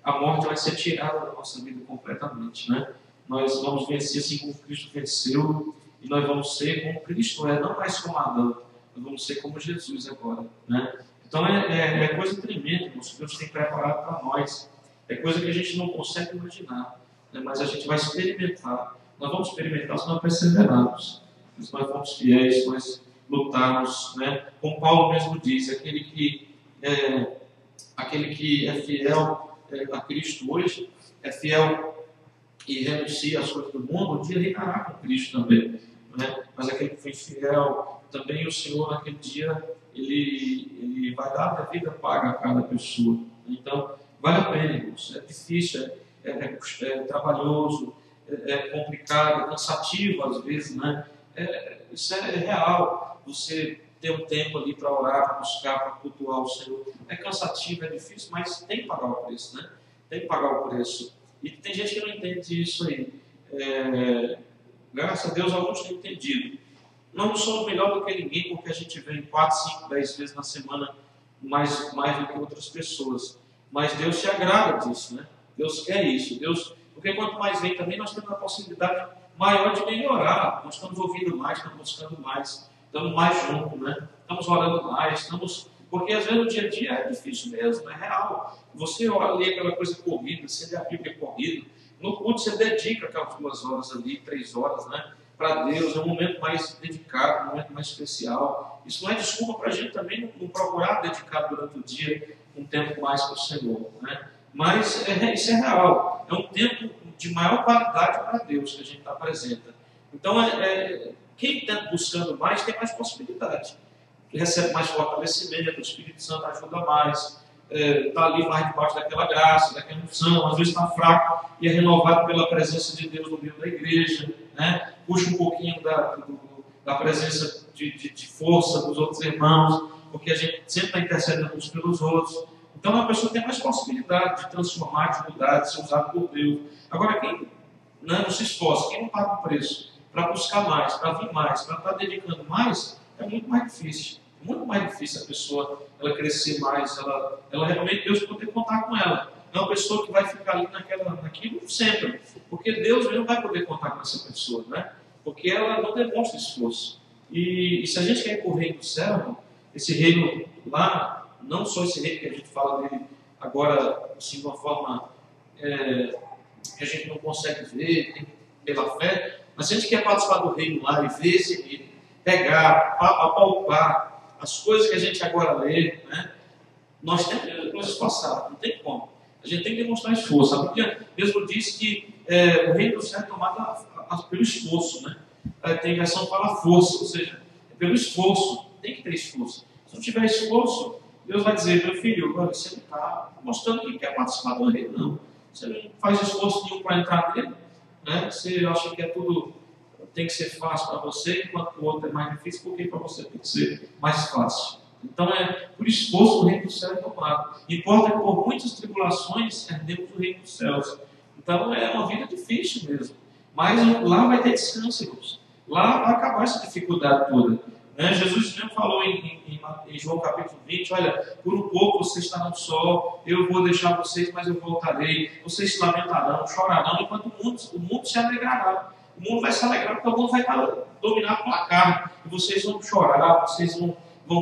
a morte vai ser tirada da nossa vida completamente, né? Nós vamos vencer assim como Cristo venceu, e nós vamos ser como Cristo é, não mais como Adão, nós vamos ser como Jesus agora, né? Então é coisa tremenda, que Deus tem preparado para nós. É coisa que a gente não consegue imaginar, né? Mas a gente vai experimentar. Nós vamos experimentar se nós perseverarmos, se nós formos fiéis, se nós lutarmos, né? Como Paulo mesmo diz, aquele que é fiel a Cristo hoje, é fiel e renuncia às coisas do mundo, um dia reinará com Cristo também, né? Mas aquele que foi fiel, também o Senhor naquele dia, ele vai dar a vida paga a cada pessoa. Então, vale a pena, irmãos. É difícil, é trabalhoso, é complicado, é cansativo às vezes, né? Isso é real. Você ter um tempo ali para orar, para buscar, para cultuar o Senhor. É cansativo, é difícil, mas tem que pagar o preço, né? Tem que pagar o preço. E tem gente que não entende isso aí. Graças a Deus, alguns têm entendido. Nós não somos melhor do que ninguém, porque a gente vem 4, 5, 10 vezes na semana mais do que outras pessoas. Mas Deus se agrada disso, né? Deus quer isso. Porque quanto mais vem também, nós temos a possibilidade maior de melhorar. Nós estamos ouvindo mais, estamos buscando mais, estamos mais juntos, né? Estamos orando mais, porque às vezes no dia a dia é difícil mesmo, é real. Você lê aquela coisa corrida, você lê a Bíblia corrida, no culto você dedica aquelas 2 horas ali, 3 horas, né? Para Deus, é um momento mais dedicado, um momento mais especial. Isso não é desculpa para a gente também não procurar dedicar durante o dia um tempo mais para o Senhor, né? Mas isso é real, é um tempo de maior qualidade para Deus que a gente apresenta. Então, quem está buscando mais tem mais possibilidade, recebe mais fortalecimento, o Espírito Santo ajuda mais, está ali mais debaixo daquela graça, daquela unção, às vezes está fraco e é renovado pela presença de Deus no meio da igreja, né? Puxa um pouquinho da presença de força dos outros irmãos, porque a gente sempre está intercedendo uns pelos outros. Então a pessoa tem mais possibilidade de transformar, de mudar, de ser usado por Deus. Agora, quem não se esforça, quem não paga o preço para buscar mais, para vir mais, para estar dedicando mais, é muito mais difícil. É muito mais difícil a pessoa crescer mais, ela realmente, Deus poder contar com ela. Não é uma pessoa que vai ficar ali naquilo sempre. Porque Deus não vai poder contar com essa pessoa, né? Porque ela não demonstra esforço. E se a gente quer ir para o reino do céu, esse reino lá, não só esse reino que a gente fala dele agora, assim, de uma forma que a gente não consegue ver pela fé, mas se a gente quer participar do reino lá e ver esse reino, pegar, apalpar as coisas que a gente agora lê, né? Nós temos que nos esforçar, não tem como. A gente tem que demonstrar esforço. A Bíblia mesmo diz que o reino do céu é tomado pelo esforço, né? Tem versão que fala força, ou seja, pelo esforço. Tem que ter esforço. Se não tiver esforço, Deus vai dizer: meu filho, agora você não está mostrando que quer participar do reino, não. Você não faz esforço nenhum para entrar nele, né? Você acha que tudo tem que ser fácil para você, enquanto o outro é mais difícil, porque para você tem que ser mais fácil. Então por esforço o reino do céu é tomado. Importa que por muitas tribulações herdemos o reino dos céus. Então é uma vida difícil mesmo. Mas lá vai ter descanso, irmãos. Lá vai acabar essa dificuldade toda. Né? Jesus mesmo falou em João capítulo 20, olha, por um pouco vocês estarão só, eu vou deixar vocês, mas eu voltarei. Vocês se lamentarão, chorarão, enquanto o mundo se alegrará. O mundo vai se alegrar porque o mundo vai estar dominado pela carne. E vocês vão chorar, vocês vão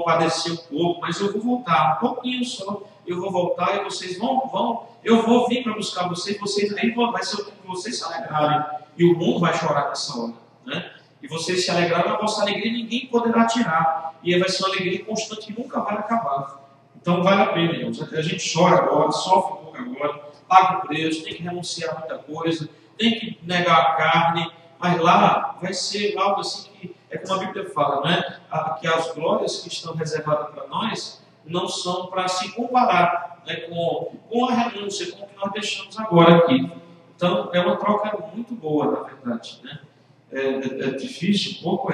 padecer um pouco, mas eu vou voltar, um pouquinho só. Eu vou voltar e vocês vão eu vou vir para buscar vocês aí vai ser o tempo que vocês se alegrarem. E o mundo vai chorar nessa hora, né? E vocês se alegrarem, a vossa alegria ninguém poderá tirar. E aí vai ser uma alegria constante que nunca vai acabar. Então vale a pena, irmãos. A gente chora agora, sofre um pouco agora, paga o preço, tem que renunciar a muita coisa, tem que negar a carne, mas lá vai ser algo assim que é como a Bíblia fala, né? Que as glórias que estão reservadas para nós não são para se comparar, né, com a renúncia, com o que nós deixamos agora aqui. Então, é uma troca muito boa, na verdade, né? É difícil, um pouco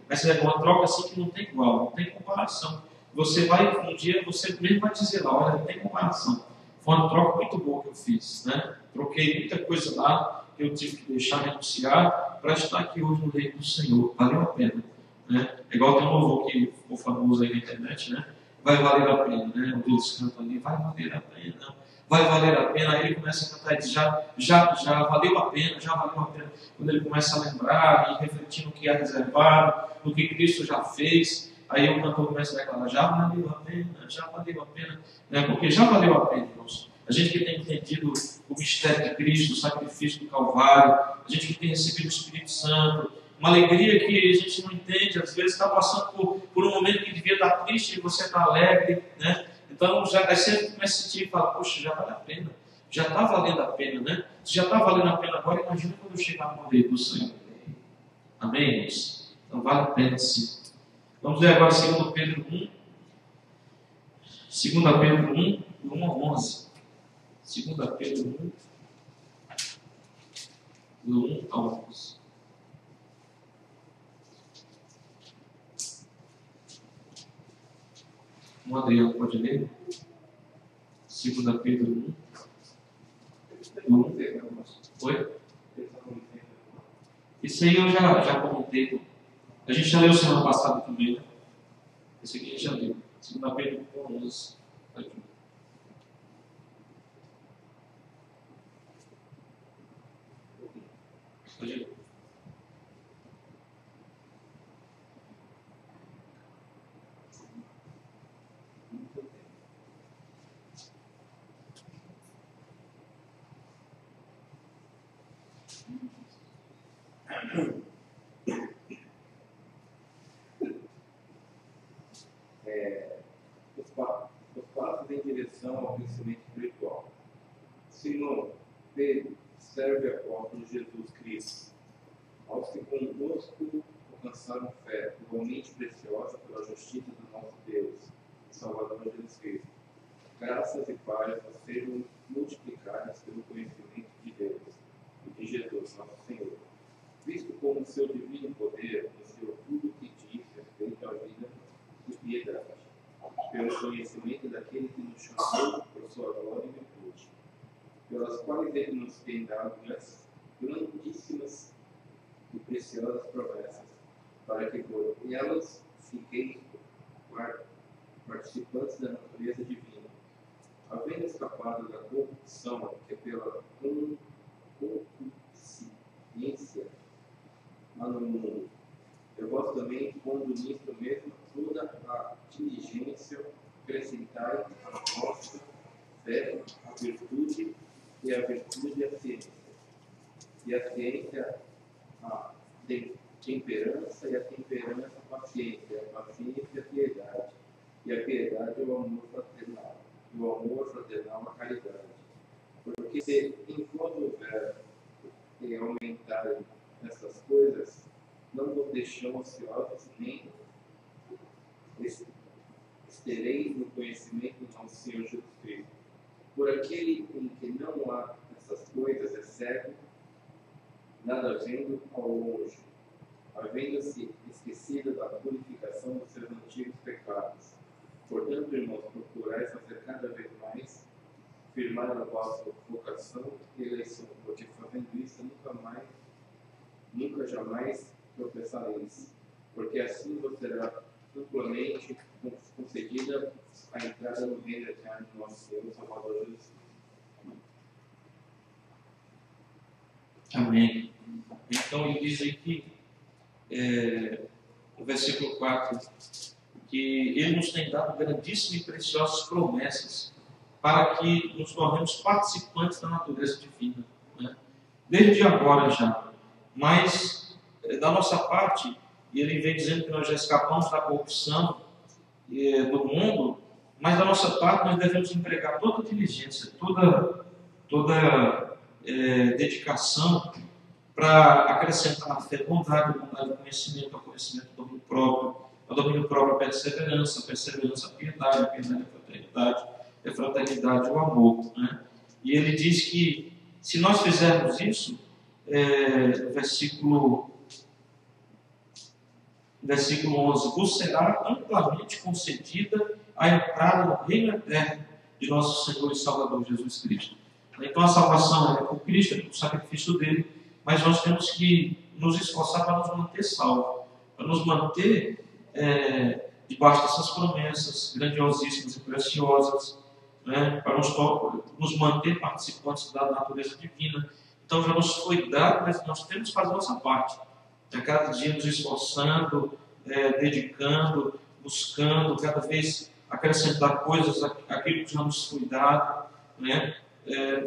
mas é uma troca assim que não tem igual, não tem comparação. Você vai, um dia, você mesmo vai dizer lá, olha, não tem comparação. Foi uma troca muito boa que eu fiz, né? Troquei muita coisa lá, que eu tive que deixar renunciar para estar aqui hoje no reino do Senhor. Valeu a pena, né? É igual tem um louvor que ficou famoso aí na internet, né? Vai valer a pena, né? O Deus canta ali, vai valer a pena, vai valer a pena. Aí ele começa a cantar e diz, já valeu a pena, já valeu a pena. Quando ele começa a lembrar e refletir no que é reservado, no que Cristo já fez, aí o cantor começa a declarar, já valeu a pena, né? Porque já valeu a pena, irmãos. A gente que tem entendido o mistério de Cristo, o sacrifício do Calvário, a gente que tem recebido o Espírito Santo, uma alegria que a gente não entende, às vezes está passando por um momento que devia estar triste e você está alegre, né? Então, aí você começa a sentir e fala, poxa, já vale a pena, já está valendo a pena, né? Se já está valendo a pena agora, imagina quando eu chegar no reino do Senhor. Amém, irmãos? Então, vale a pena sim. Vamos ler agora 2 Pedro 1, 2 Pedro 1, do 1 ao 11. 2 Pedro 1, do 1 ao 11. O Adriano pode ler? 2 Pedro 1, do 1. Oi? Isso aí eu já comentei. A gente já leu semana passada também, né? Esse aqui a gente já leu. 2 Pedro 1, 11. Aqui. Pode ler. Os passos em direção ao crescimento espiritual. Simão, Pedro, serve apóstolo de Jesus Cristo, aos que conosco alcançaram fé, igualmente preciosa pela justiça do nosso Deus e Salvador Jesus Cristo. Graças e paz a serem multiplicadas pelo conhecimento de Deus e de Jesus, nosso Senhor, visto como o seu divino poder nos deu tudo o que disse respeito à vida e piedade, pelo conhecimento daquele que nos chamou por sua glória e virtude, pelas quais ele nos tem dado grandíssimas e preciosas promessas, para que por elas fiqueis participantes da natureza divina, havendo escapado da corrupção que pela concupiscência há no mundo. Eu vós também, pondo nisto mesmo toda a diligência, acrescentai a vossa fé, a virtude, e a virtude a ciência, e a ciência a temperança, e a temperança a paciência, e a paciência a piedade, e a piedade o amor fraternal, e o amor fraternal a caridade. Porque se enquanto houver aumentar essas coisas, não vos deixam ociosos, nem estereis no conhecimento do nosso Senhor Jesus Cristo. Por aquele em que não há essas coisas é cego, nada vendo ao longe, havendo-se esquecido da purificação dos seus antigos pecados. Portanto, irmãos, procurai fazer cada vez mais, firmar a vossa vocação e eleição, porque fazendo isso nunca jamais tropeçareis, porque assim vos será amplamente concedida a entrada no reino eterno do nosso Senhor Salvador Jesus. Amém. Então ele diz aí que no versículo 4 que ele nos tem dado grandíssimas e preciosas promessas para que nos tornemos participantes da natureza divina, né? Desde agora já, mas da nossa parte, ele vem dizendo que nós já escapamos da corrupção do mundo, mas da nossa parte nós devemos empregar toda diligência, toda dedicação para acrescentar na fé bondade, bondade ao conhecimento ao domínio próprio, ao domínio próprio a perseverança, a piedade, a fraternidade, a fraternidade, o amor. Né? E ele diz que se nós fizermos isso, versículo 11, vos será amplamente concedida a entrada no reino eterno de nosso Senhor e Salvador Jesus Cristo. Então a salvação é por Cristo, é pelo sacrifício dele, mas nós temos que nos esforçar para nos manter salvos, para nos manter debaixo dessas promessas grandiosíssimas e preciosas, né, para nos manter participantes da natureza divina. Então já nos foi dado, mas nós temos que fazer a nossa parte. A cada dia nos esforçando, dedicando, buscando, cada vez acrescentar coisas àquilo que já nos foi dado, né?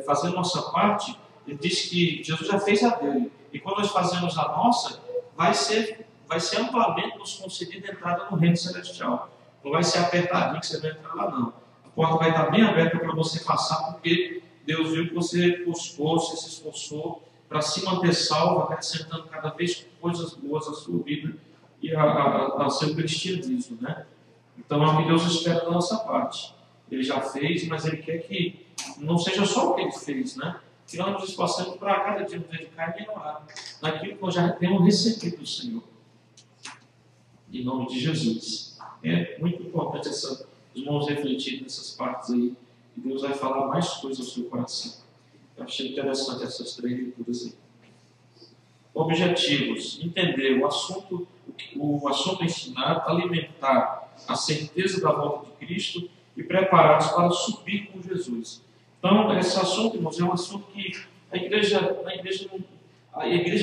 Fazendo nossa parte. Ele diz que Jesus já fez a dele, e quando nós fazemos a nossa, vai ser amplamente nos concedida a entrada no reino celestial. Não vai ser apertadinho que você vai entrar lá, não. A porta vai estar bem aberta para você passar, porque Deus viu que você buscou, você se esforçou para se manter salvo, acrescentando cada vez coisas boas à sua vida e ao seu cristianismo, né? Então é o que Deus espera da nossa parte. Ele já fez, mas Ele quer que não seja só o que Ele fez, né? Que nós nos esforçamos para cada dia nos dedicar e melhorar naquilo que nós já temos recebido do Senhor. Em nome de Jesus. É muito importante os irmãos refletirem nessas partes aí, e Deus vai falar mais coisas ao seu coração. Eu achei interessante essas 3 leituras aí. Objetivos: entender o assunto ensinado, alimentar a certeza da volta de Cristo e preparar-nos para subir com Jesus. Então, esse assunto, irmãos, é um assunto que a igreja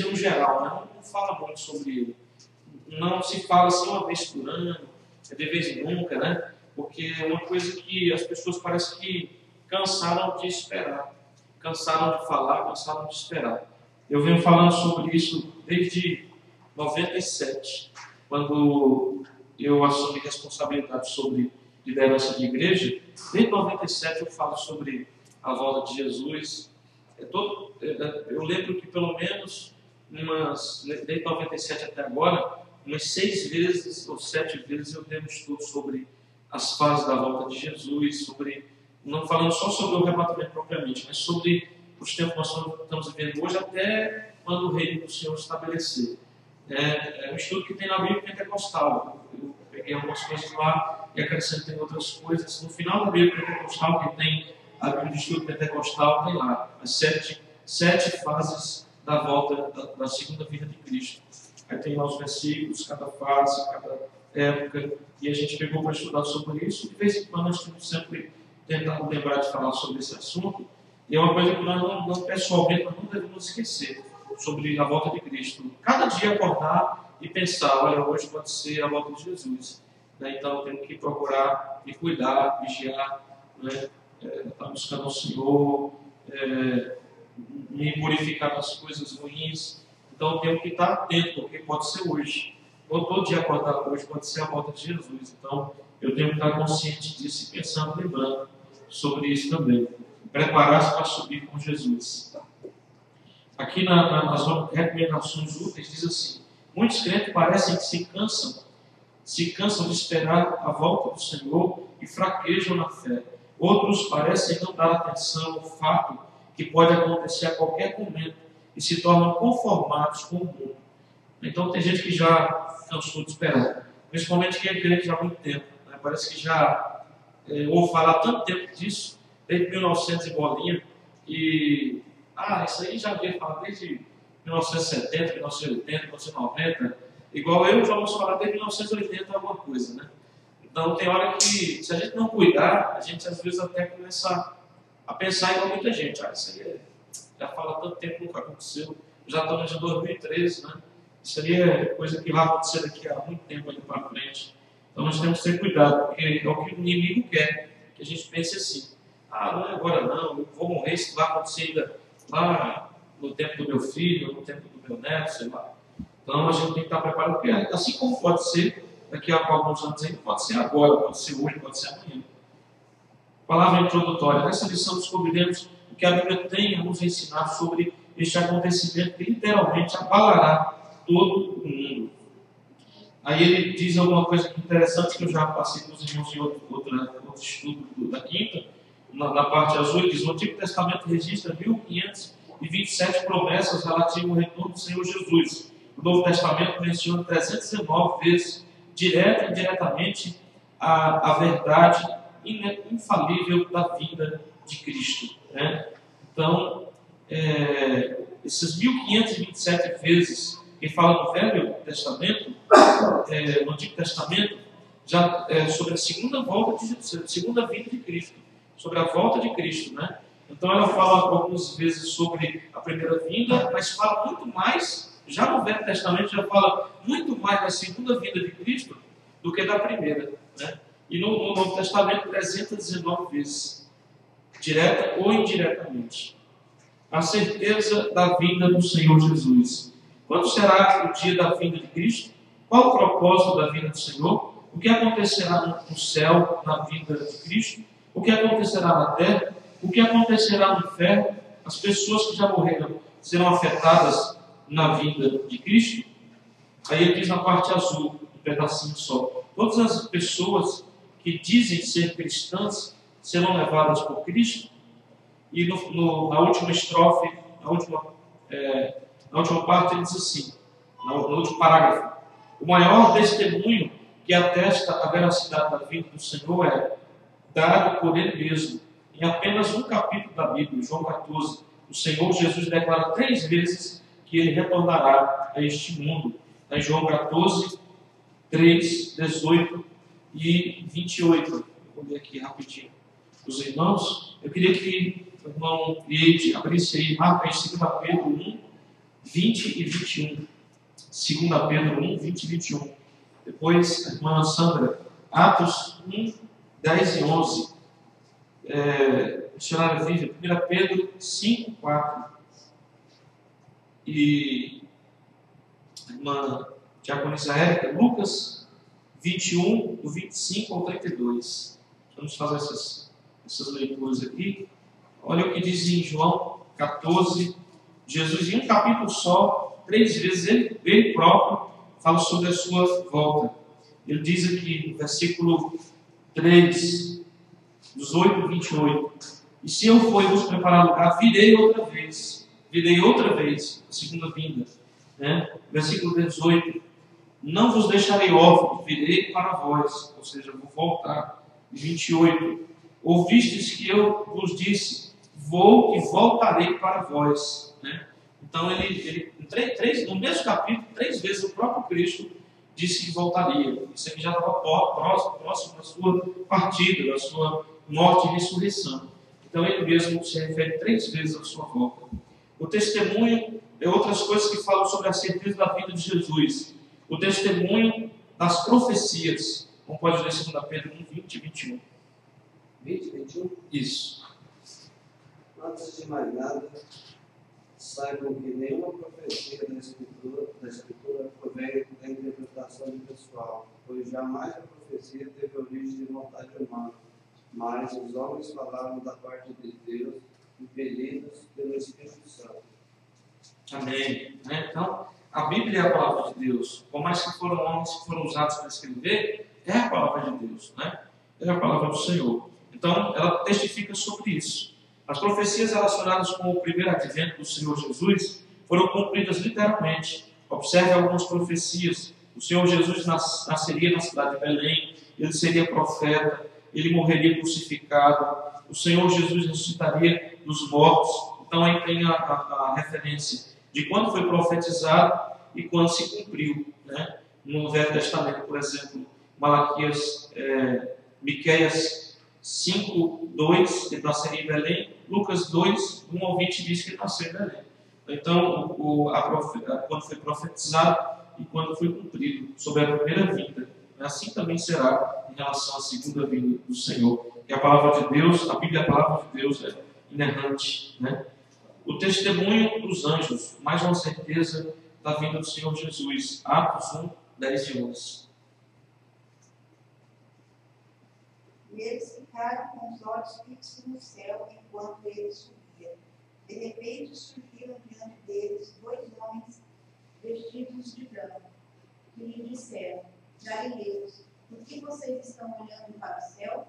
no geral, né, não fala muito sobre ele. Não se fala assim uma vez por ano, de vez em nunca, né? Porque é uma coisa que as pessoas parecem que cansaram de esperar, cansaram de falar, cansaram de esperar. Eu venho falando sobre isso desde 97, quando eu assumi responsabilidade sobre liderança de igreja. Desde 97 eu falo sobre a volta de Jesus. Eu lembro que pelo menos desde 97 até agora, umas 6 vezes ou 7 vezes eu dei um estudo sobre as fases da volta de Jesus, não falando só sobre o arrebatamento propriamente, mas sobre os tempos que nós estamos vivendo hoje, até quando o reino do Senhor estabelecer. É um estudo que tem na Bíblia Pentecostal. Eu peguei algumas coisas lá e acrescentei outras coisas. No final da Bíblia Pentecostal, que tem a Bíblia de Estudo Pentecostal, tem lá as 7 fases da volta da segunda vinda de Cristo. Aí tem lá os versículos, cada fase, cada época, e a gente pegou para estudar sobre isso. De vez em quando nós temos sempre tentado lembrar de falar sobre esse assunto, e é uma coisa que nós pessoalmente não devemos esquecer, sobre a volta de Cristo. Cada dia acordar e pensar, olha, hoje pode ser a volta de Jesus. Né? Então temos que procurar e cuidar, vigiar, né? Estar buscando o Senhor, me purificar das coisas ruins. Então temos que estar atento, porque pode ser hoje. Todo dia acordar hoje pode ser a volta de Jesus. Então eu tenho que estar consciente disso e pensando, lembrando sobre isso também. Preparar-se para subir com Jesus. Aqui nas recomendações úteis diz assim: muitos crentes parecem que se cansam de esperar a volta do Senhor e fraquejam na fé. Outros parecem não dar atenção ao fato que pode acontecer a qualquer momento e se tornam conformados com o mundo. Então tem gente que já cansou de esperar, principalmente quem é crente há muito tempo, né? Parece que já ouve falar tanto tempo disso, desde 1900 e bolinha, e isso aí já veio falar desde 1970, 1980, 1990, igual eu já ouço falar desde 1980 alguma coisa, né? Então tem hora que, se a gente não cuidar, a gente às vezes até começa a pensar igual muita gente. Isso aí já fala tanto tempo, nunca aconteceu. Já estamos em 2013, né? Isso aí é coisa que vai acontecer daqui a muito tempo aí para frente. Então nós temos que ter cuidado, porque é o que o inimigo quer, que a gente pense assim: não é agora não, eu vou morrer, isso vai acontecer ainda lá no tempo do meu filho, no tempo do meu neto, sei lá. Então a gente tem que estar preparado, porque assim como pode ser daqui a alguns anos ainda, pode ser agora, pode ser hoje, pode ser amanhã. Palavra introdutória. Nessa lição descobriremos o que a Bíblia tem a nos ensinar sobre este acontecimento que literalmente abalará todo o mundo. Aí ele diz alguma coisa interessante que eu já passei com os irmãos em outro estudo da quinta, na parte azul. Ele diz: o Antigo Testamento registra 1527 promessas relativas ao retorno do Senhor Jesus. O Novo Testamento menciona 319 vezes, direta e indiretamente, a verdade infalível da vinda de Cristo. Né? Então, essas 1527 vezes que fala no Velho Testamento, no Antigo Testamento, já sobre a segunda vinda de Cristo, sobre a volta de Cristo, né? Então ela fala algumas vezes sobre a primeira vinda, mas fala muito mais, já no Velho Testamento já fala muito mais da segunda vinda de Cristo do que da primeira, né? E no Novo Testamento 319 vezes, direta ou indiretamente. A certeza da vinda do Senhor Jesus. Quando será o dia da vinda de Cristo? Qual o propósito da vinda do Senhor? O que acontecerá no céu na vinda de Cristo? O que acontecerá na terra? O que acontecerá no inferno? As pessoas que já morreram serão afetadas na vinda de Cristo? Aí ele diz na parte azul, um pedacinho só. Todas as pessoas que dizem ser cristãs serão levadas por Cristo? E na última estrofe, na última parte, ele diz assim, no último parágrafo: o maior testemunho que atesta a veracidade da vinda do Senhor é dado por Ele mesmo. Em apenas um capítulo da Bíblia, João 14, o Senhor Jesus declara 3 vezes que Ele retornará a este mundo. Em João 14, 3, 18 e 28. Vou ler aqui rapidinho. Os irmãos, eu queria que o irmão Leite abrisse aí, marca em 2 Pedro 1, 20 e 21. 2 Pedro 1, 20 e 21. Depois, a irmã Sandra, Atos 1, 10 e 11. Missionário Viva, 1 Pedro 5, 4. E a irmã Diaconisa Érica, Lucas 21, do 25 ao 32. Vamos fazer essas leituras aqui. Olha o que diz em João 14. Jesus, em um capítulo só, 3 vezes ele próprio fala sobre a sua volta. Ele diz aqui, no versículo 3, 18 e 28: e se eu for vos preparar lugar, virei outra vez, a segunda vinda. Né? Versículo 18: não vos deixarei órfãos, virei para vós, ou seja, vou voltar. 28: ouvistes que eu vos disse, vou e voltarei para vós. Né? Então, no mesmo capítulo, 3 vezes o próprio Cristo disse que voltaria. Isso aqui já estava próximo da sua partida, da sua morte e ressurreição. Então, ele mesmo se refere 3 vezes à sua volta. O testemunho é outras coisas que falam sobre a certeza da vida de Jesus. O testemunho das profecias. Como pode ler 2 Pedro 1, 20 e 21. 20, 21? Isso. Antes de mais nada, saibam que nenhuma profecia da Escritura provém da interpretação de pessoal, pois jamais a profecia teve origem de vontade humana, mas os homens falaram da parte de Deus, impelidos pelo Espírito Santo. Amém. Então, a Bíblia é a palavra de Deus. Por mais que foram homens que foram usados para escrever, é a palavra de Deus, né? É a palavra do Senhor. Então, ela testifica sobre isso. As profecias relacionadas com o primeiro advento do Senhor Jesus foram cumpridas literalmente. Observe algumas profecias. O Senhor Jesus nasceria na cidade de Belém, ele seria profeta, ele morreria crucificado, o Senhor Jesus ressuscitaria dos mortos. Então aí tem a referência de quando foi profetizado e quando se cumpriu, né? No Velho Testamento, por exemplo, Miqueias 5, 2, ele nasceria em Belém. Lucas 2, 1 ao 20 diz que ele nasceu em Belém. Então, quando foi profetizado e quando foi cumprido sobre a primeira vinda, assim também será em relação à segunda vinda do Senhor. E a palavra de Deus, a Bíblia, a palavra de Deus é inerrante, né? O testemunho dos anjos, mais uma certeza da vinda do Senhor Jesus. Atos 1, 10 e 11. E eles ficaram com os olhos fixos no céu enquanto ele subia. De repente surgiram diante deles 2 homens vestidos de branco, que lhe disseram: Galileus, por que vocês estão olhando para o céu?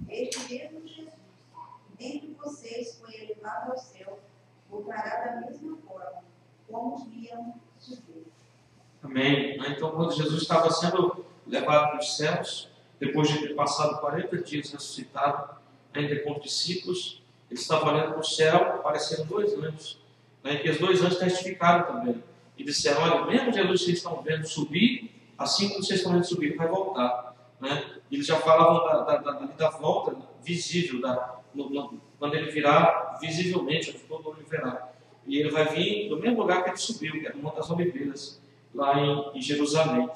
Este mesmo Jesus, dentre vocês foi elevado ao céu, voltará da mesma forma, como os viam subir. Amém. Então, quando Jesus estava sendo levado para os céus, depois de ter passado 40 dias ressuscitado, ainda com os discípulos, ele estava olhando para o céu, apareceram 2 anjos, né, que os 2 anjos testificaram também, e disseram: olha, mesmo Jesus que vocês estão vendo subir, assim como vocês estão vendo subir, ele vai voltar. Né? Eles já falavam da volta visível, quando ele virá visivelmente, onde todo mundo verá. E ele vai vir do mesmo lugar que ele subiu, que é no Monte das Oliveiras, lá em Jerusalém.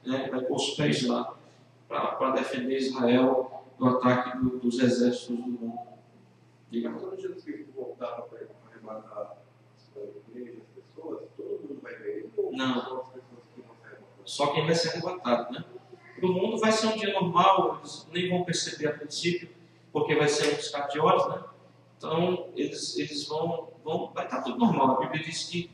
Né? Vai pôr os pés lá, para defender Israel do ataque dos exércitos do mundo. Diga. Quando Jesus Cristo voltar para arrebatar a igreja, as pessoas, todo mundo vai ver ele? Ou Não. só as pessoas que vão ser arrebatadas? Só quem vai ser arrebatado, né? Para o mundo vai ser um dia normal, eles nem vão perceber a princípio, porque vai ser um piscar de olhos, né? Então, eles vão, vai estar tudo normal. A Bíblia diz que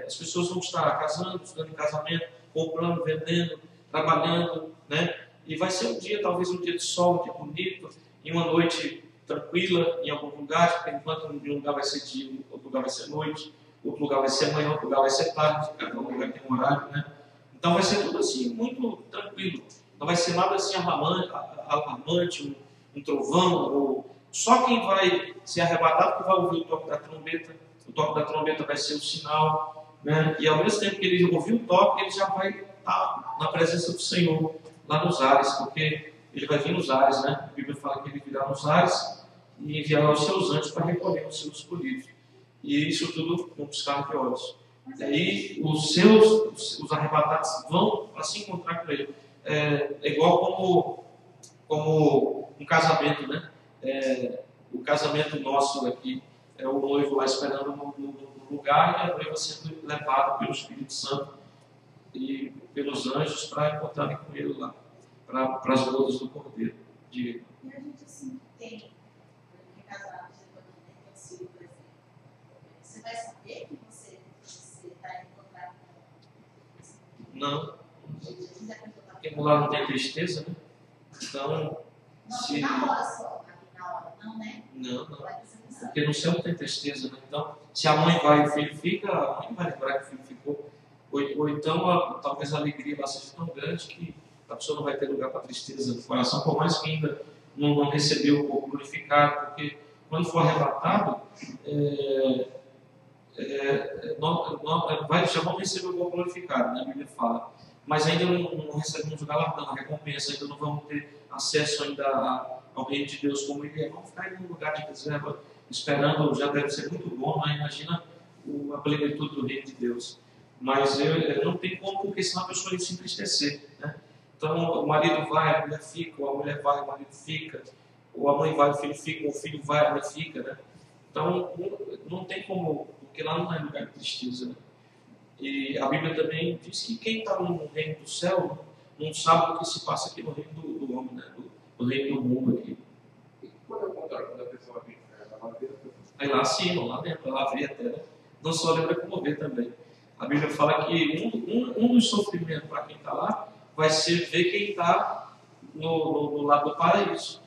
as pessoas vão estar casando, estudando em casamento, comprando, vendendo, trabalhando, né? E vai ser um dia, talvez um dia de sol, um dia bonito, e uma noite tranquila em algum lugar, porque enquanto um lugar vai ser dia, outro lugar vai ser noite, outro lugar vai ser manhã, outro lugar vai ser tarde, cada lugar tem um horário, né? Então vai ser tudo assim, muito tranquilo. Não vai ser nada assim alarmante, um trovão, ou só quem vai ser arrebatado que vai ouvir o toque da trombeta. O toque da trombeta vai ser o sinal, né? E ao mesmo tempo que ele ouvir o toque, ele já vai estar na presença do Senhor, lá nos ares, porque ele vai vir nos ares, né? A Bíblia fala que ele virá nos ares e enviará os seus anjos para recolher os seus escolhidos. E isso tudo com piscar de olhos. E aí os arrebatados vão para se encontrar com ele. É igual como um casamento, né? O casamento nosso aqui é o noivo lá esperando no lugar e a noiva sendo levada pelo Espírito Santo e pelos anjos para encontrarem com ele lá, para as bodas do Cordeiro. E a gente assim tem, casado, você tem filho, por exemplo, você vai saber que você está encontrando com Não, porque lá não tem tristeza, né? Então, se... na hora só, aqui na hora, não, né? Não. Porque no céu não tem tristeza, né? Então, se a mãe vai e o filho fica, a mãe vai lembrar que o filho ficou. Ou então, talvez a alegria lá seja tão grande que a pessoa não vai ter lugar para tristeza no coração, por mais que ainda não recebeu o corpo glorificado, porque quando for arrebatado, já vão receber o corpo glorificado, né? A Bíblia fala. Mas ainda não recebemos o galardão, a recompensa, ainda não vamos ter acesso ainda ao reino de Deus como ele é. Vamos ficar em um lugar de reserva, esperando, já deve ser muito bom, mas imagina a plenitude do reino de Deus. Mas não tem como, porque senão a pessoa ia se entristecer, né? Então o marido vai, a mulher fica, ou a mulher vai, o marido fica, ou a mãe vai, o filho fica, ou o filho vai, a mãe fica, né? Então não tem como, porque lá não é lugar de tristeza, né? E a Bíblia também diz que quem está no reino do céu não sabe o que se passa aqui no reino do homem, né? Do reino do mundo aqui. E quando é o contrário, quando a pessoa vem, ela vê a pessoa. Aí lá acima, lá dentro, ela vê até, né? Não só lembra como vê também. A Bíblia fala que um dos sofrimentos para quem está lá vai ser ver quem está no lado do paraíso.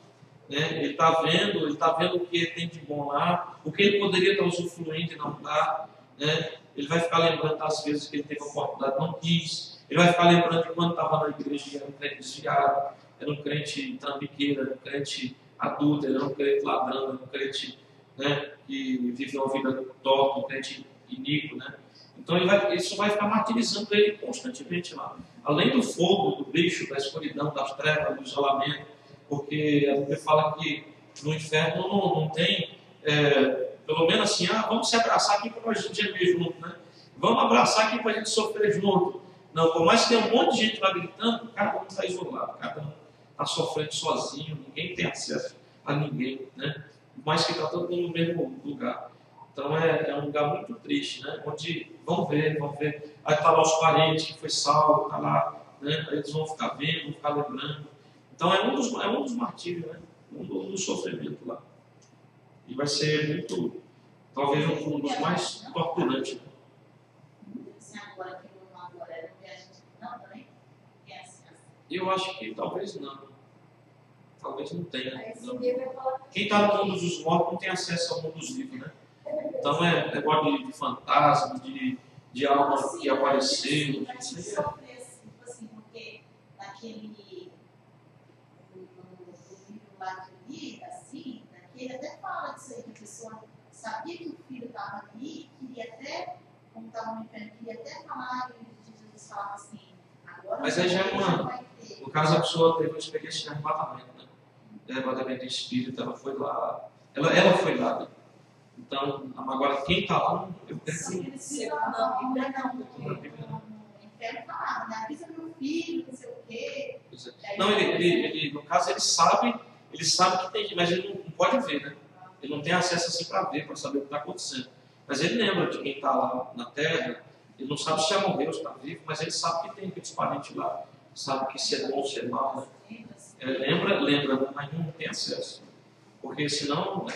Né? Ele está vendo o que tem de bom lá, o que ele poderia estar usufruindo e não está. Né? Ele vai ficar lembrando das vezes que ele teve a oportunidade e não quis. Ele vai ficar lembrando de quando estava na igreja e era um crente desviado, era um crente trambiqueiro, era um crente adulto, era um crente ladrão, era um crente, né, que viveu uma vida torta, um crente iníquo, né? Então isso vai ficar martirizando ele constantemente lá. Além do fogo, do bicho, da escuridão, das trevas, do isolamento, porque a Bíblia fala que no inferno não tem, pelo menos assim, vamos se abraçar aqui para a gente gemer junto, né? Vamos abraçar aqui para a gente sofrer junto. Não, por mais que tenha um monte de gente lá gritando, cada um está isolado, cada um está sofrendo sozinho, ninguém tem acesso a ninguém, né? Por mais que está todo mundo no mesmo lugar. Então é um lugar muito triste, né? Onde vão ver. Aí está lá os parentes que foi salvo, está lá, né? Aí eles vão ficar vendo, vão ficar lembrando. Então é um dos martírios, né? Um dos sofrimentos lá. E vai ser muito, talvez um dos mais torturantes. Né? Eu acho que talvez não. Talvez não tenha. Não. Quem está no mundo dos mortos não tem acesso ao mundo dos vivos, né? Então é negócio de fantasma, de alma que apareceu. Isso aí assim, porque naquele no livro lá que eu li, assim, ele até fala disso aí, que a pessoa sabia que o filho estava ali, queria até, como estava no inferno, queria até falar, e Jesus falava assim, agora mas aí já é uma. vai ter. No caso, a pessoa teve uma experiência de arrebatamento, né? De arrebatamento de espírito, ela foi lá. Ela foi lá, né? Então, agora quem está lá, eu penso. No inferno falava, né? Avisa meu filho, não sei o quê. Não, ele, no caso, ele sabe que tem, mas ele não pode ver, né? Ele não tem acesso assim para ver, para saber o que está acontecendo. Mas ele lembra de quem está lá na Terra, ele não sabe se já morreu, se está vivo, mas ele sabe que tem aqueles parentes lá, sabe que se é bom, se é mal, né? Lembra, mas não tem acesso. Porque senão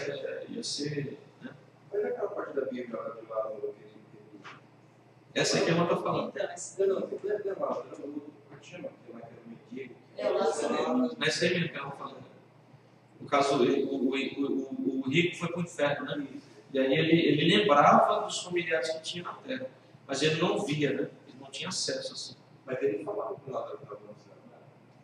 ia ser. Né? Mas aquela parte da Bíblia lá de lá, Essa é que ela está falando. Mas é mesmo que ela está falando. No caso, o rico foi para o inferno, né? E aí ele lembrava dos familiares que tinha na terra, mas ele não via, né? Ele não tinha acesso assim. Mas ele falava com o lado da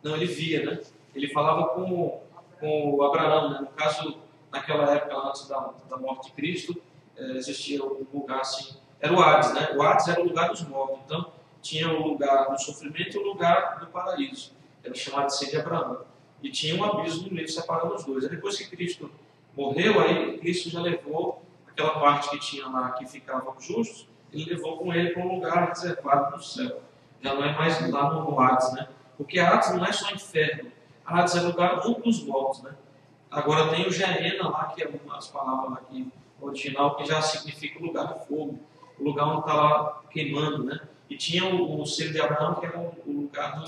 Não, ele via, né? Ele falava com o Abraão, né? No caso, naquela época, antes da morte de Cristo, existia um lugar assim, era o Hades, né? O Hades era o lugar dos mortos, então tinha o lugar do sofrimento e o lugar do paraíso. Era chamado de ser de Abraão. E tinha um abismo no meio separando os dois. Aí depois que Cristo morreu, aí Cristo já levou aquela parte que tinha lá, que ficavam os justos, ele levou com ele para um lugar reservado no céu. Já não é mais lá no Hades, né? Porque Hades não é só inferno. Hades é lugar do mundo dos mortos, né? Agora tem o Geena lá, que é umas palavras aqui original, que já significa o lugar do fogo. O lugar onde está lá queimando, né? E tinha o selo de Abraão, que era o lugar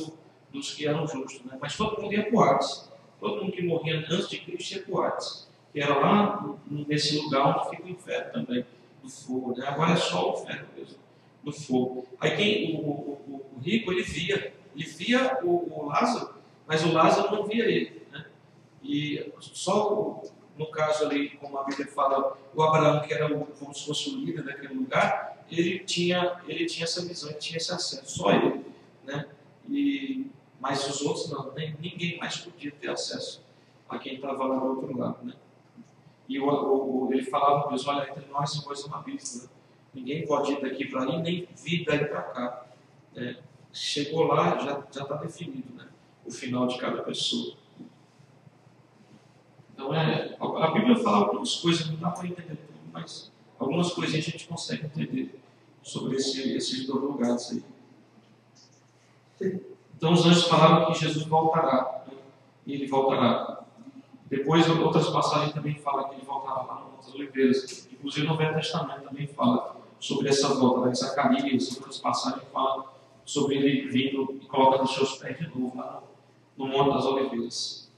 dos que eram justos, né? Mas todo mundo ia para o Hades. Todo mundo que morria antes de Cristo ia para o Hades. Que era lá nesse lugar onde fica o inferno também, do fogo, né? Agora é só o inferno mesmo, do fogo. Aí o rico, ele via o Lázaro, mas o Lázaro não via ele, né? E só no caso ali, como a Bíblia fala, o Abraão, que era como se fosse o líder daquele lugar, ele tinha essa visão, ele tinha esse acesso, só ele, né? Mas os outros não, ninguém mais podia ter acesso a quem estava lá do outro lado, né? E ele falava mesmo, olha, entre nós é coisa uma abismo, né? Ninguém pode ir daqui para ali, nem vir daí para cá. Né? Chegou lá, já está definido, né? O final de cada pessoa. Então, a Bíblia fala algumas coisas, não dá para entender tudo, mas algumas coisas a gente consegue entender sobre esses dois lugares aí. Então, os anjos falaram que Jesus voltará, né? E ele voltará. Depois, outras passagens também falam que ele voltará lá no Monte das Oliveiras. Inclusive, no Velho Testamento também fala sobre essa volta. Né? Zacarias, outras passagens falam sobre ele vindo e colocando os seus pés de novo lá no Monte das Oliveiras.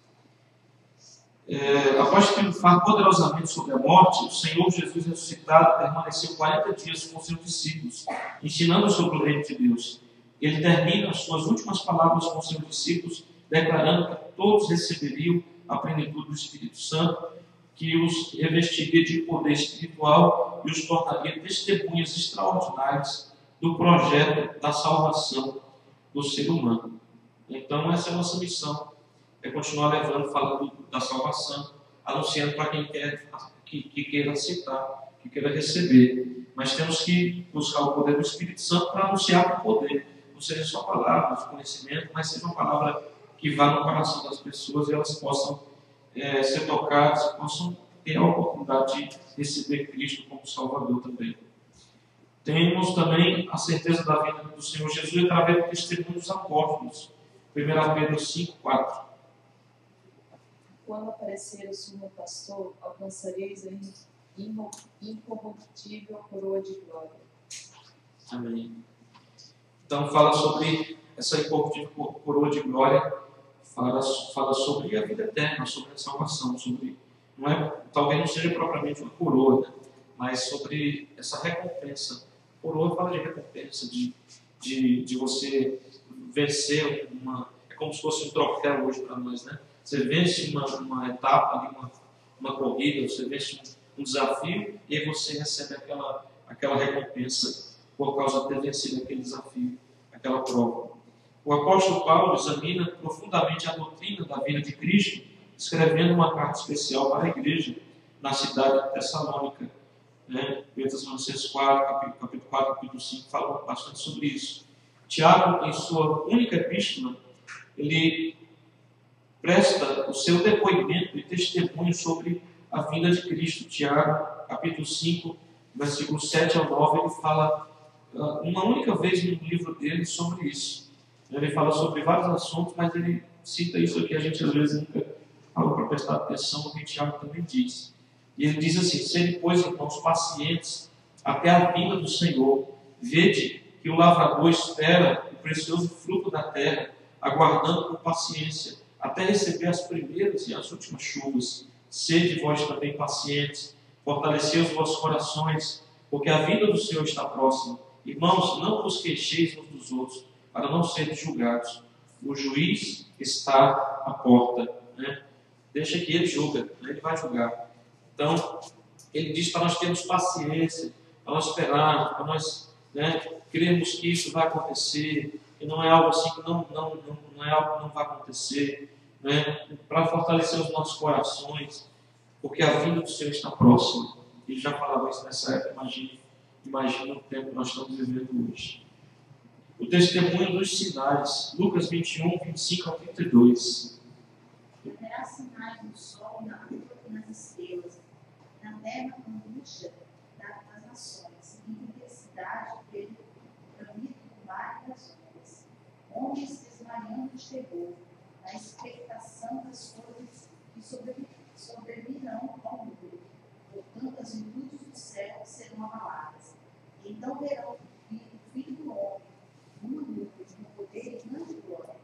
Após triunfar poderosamente sobre a morte, o Senhor Jesus ressuscitado permaneceu 40 dias com seus discípulos, ensinando sobre o reino de Deus. Ele termina as suas últimas palavras com seus discípulos, declarando que todos receberiam a plenitude do Espírito Santo, que os revestiria de poder espiritual e os tornaria testemunhas extraordinárias do projeto da salvação do ser humano. Então, essa é a nossa missão, é continuar levando, falando da salvação, anunciando para quem quer, que queira aceitar, que queira receber. Mas temos que buscar o poder do Espírito Santo para anunciar com poder. Não seja só palavras, conhecimento, mas seja uma palavra que vá no coração das pessoas e elas possam ser tocadas, possam ter a oportunidade de receber Cristo como Salvador também. Temos também a certeza da vinda do Senhor Jesus através do testemunho dos apóstolos. 1 Pedro 5, 4. Quando aparecer o sumo pastor, alcançareis a incorruptível coroa de glória. Amém. Então fala sobre essa incorruptível coroa de glória, fala sobre a vida eterna, sobre a salvação, talvez não seja propriamente uma coroa, né? mas sobre essa recompensa. Coroa fala de recompensa, de você vencer é como se fosse um troféu hoje para nós, né? Você vence uma etapa ali, uma corrida, você vence um desafio e aí você recebe aquela recompensa por causa de ter vencido aquele desafio, aquela prova. O apóstolo Paulo examina profundamente a doutrina da vida de Cristo, escrevendo uma carta especial para a igreja na cidade de Tessalônica. 1 Tessalonicenses 4, capítulo 4, capítulo 5, falam bastante sobre isso. Tiago, em sua única epístola, ele presta o seu depoimento e testemunho sobre a vinda de Cristo. Tiago, capítulo 5, versículos 7 ao 9, ele fala uma única vez no livro dele sobre isso. Ele fala sobre vários assuntos, mas ele cita isso aqui, a gente às vezes nunca fala para prestar atenção no que Tiago também diz. E ele diz assim: sede, pois, irmãos, pacientes até a vinda do Senhor. Vede que o lavrador espera o precioso fruto da terra, aguardando com paciência, até receber as primeiras e as últimas chuvas. Sede vós também pacientes, fortalecei os vossos corações, porque a vinda do Senhor está próxima. Irmãos, não vos queixeis uns dos outros, para não serem julgados. O juiz está à porta. Né? Deixa que ele julga, né? Ele vai julgar. Então, ele diz para nós termos paciência, para nós esperarmos, para nós crermos que isso vai acontecer, que não é algo assim que não é algo que não vai acontecer, né? Para fortalecer os nossos corações, porque a vinda do Senhor está próxima. Ele já falava isso nessa época, imagina o tempo que nós estamos vivendo hoje. O testemunho dos sinais, Lucas 21, 25 a 32. Haverá sinais no sol, na lua e nas estrelas, na terra angústia das nações, e intensidade pelo bramido do mar e das ondas, homens desmaiando de terror, na expectação das coisas que sobrevirão ao mundo. Portanto, as virtudes do céu serão abaladas. Então verão o Filho do Homem, numa nuvem, no poder e grande glória.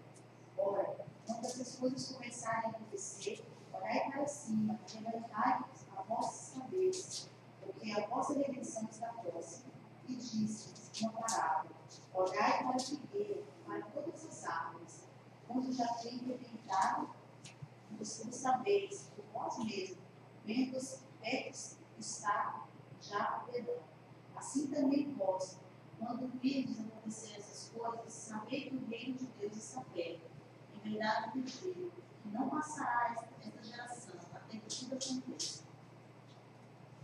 Ora, quando essas coisas começarem a acontecer, olhai para cima, levantai a vossas cabeças, porque a vossa redenção está próxima. E disse-lhes uma parábola: olhai para a figueira, para todas as árvores, quando já tem rebentado, vocês sabeis, por vós mesmos, vendo os pés está já o verão. Assim também vós, quando virdes acontecer essas coisas, sabei que o reino de Deus está perto. Em verdade vos digo, que não passará esta geração até que tudo aconteça.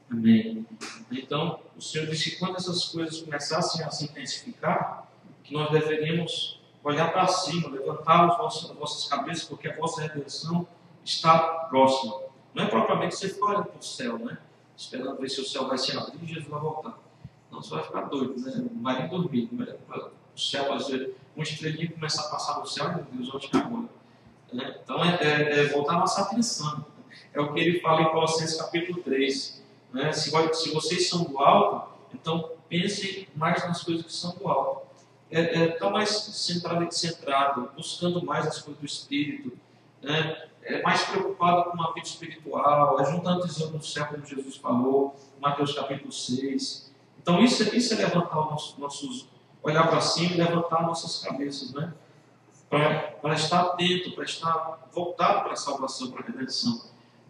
Amém. Então, o Senhor disse que quando essas coisas começassem a se intensificar, que nós deveríamos olhar para cima, levantar as vossas cabeças, porque a vossa redenção está próxima. Não é propriamente você ficar olhando para o céu, né? Esperando ver se o céu vai se abrir e Jesus vai voltar. Não, você vai ficar doido, né? Não vai nem dormir, não vai para o céu, às vezes, uma estrelinha começa a passar no céu, meu Deus, onde que agora? Né? Então, voltar a nossa atenção. É o que ele fala em Colossenses capítulo 3. Né? Se vocês são do alto, então pensem mais nas coisas que são do alto. Está mais centrado, buscando mais as coisas do Espírito, né? É mais preocupado com uma vida espiritual, juntando tesouro no céu, como Jesus falou, Mateus capítulo 6. Então isso é levantar olhar para cima e levantar nossas cabeças, né? Para estar atento, para estar voltado para a salvação, para a redenção.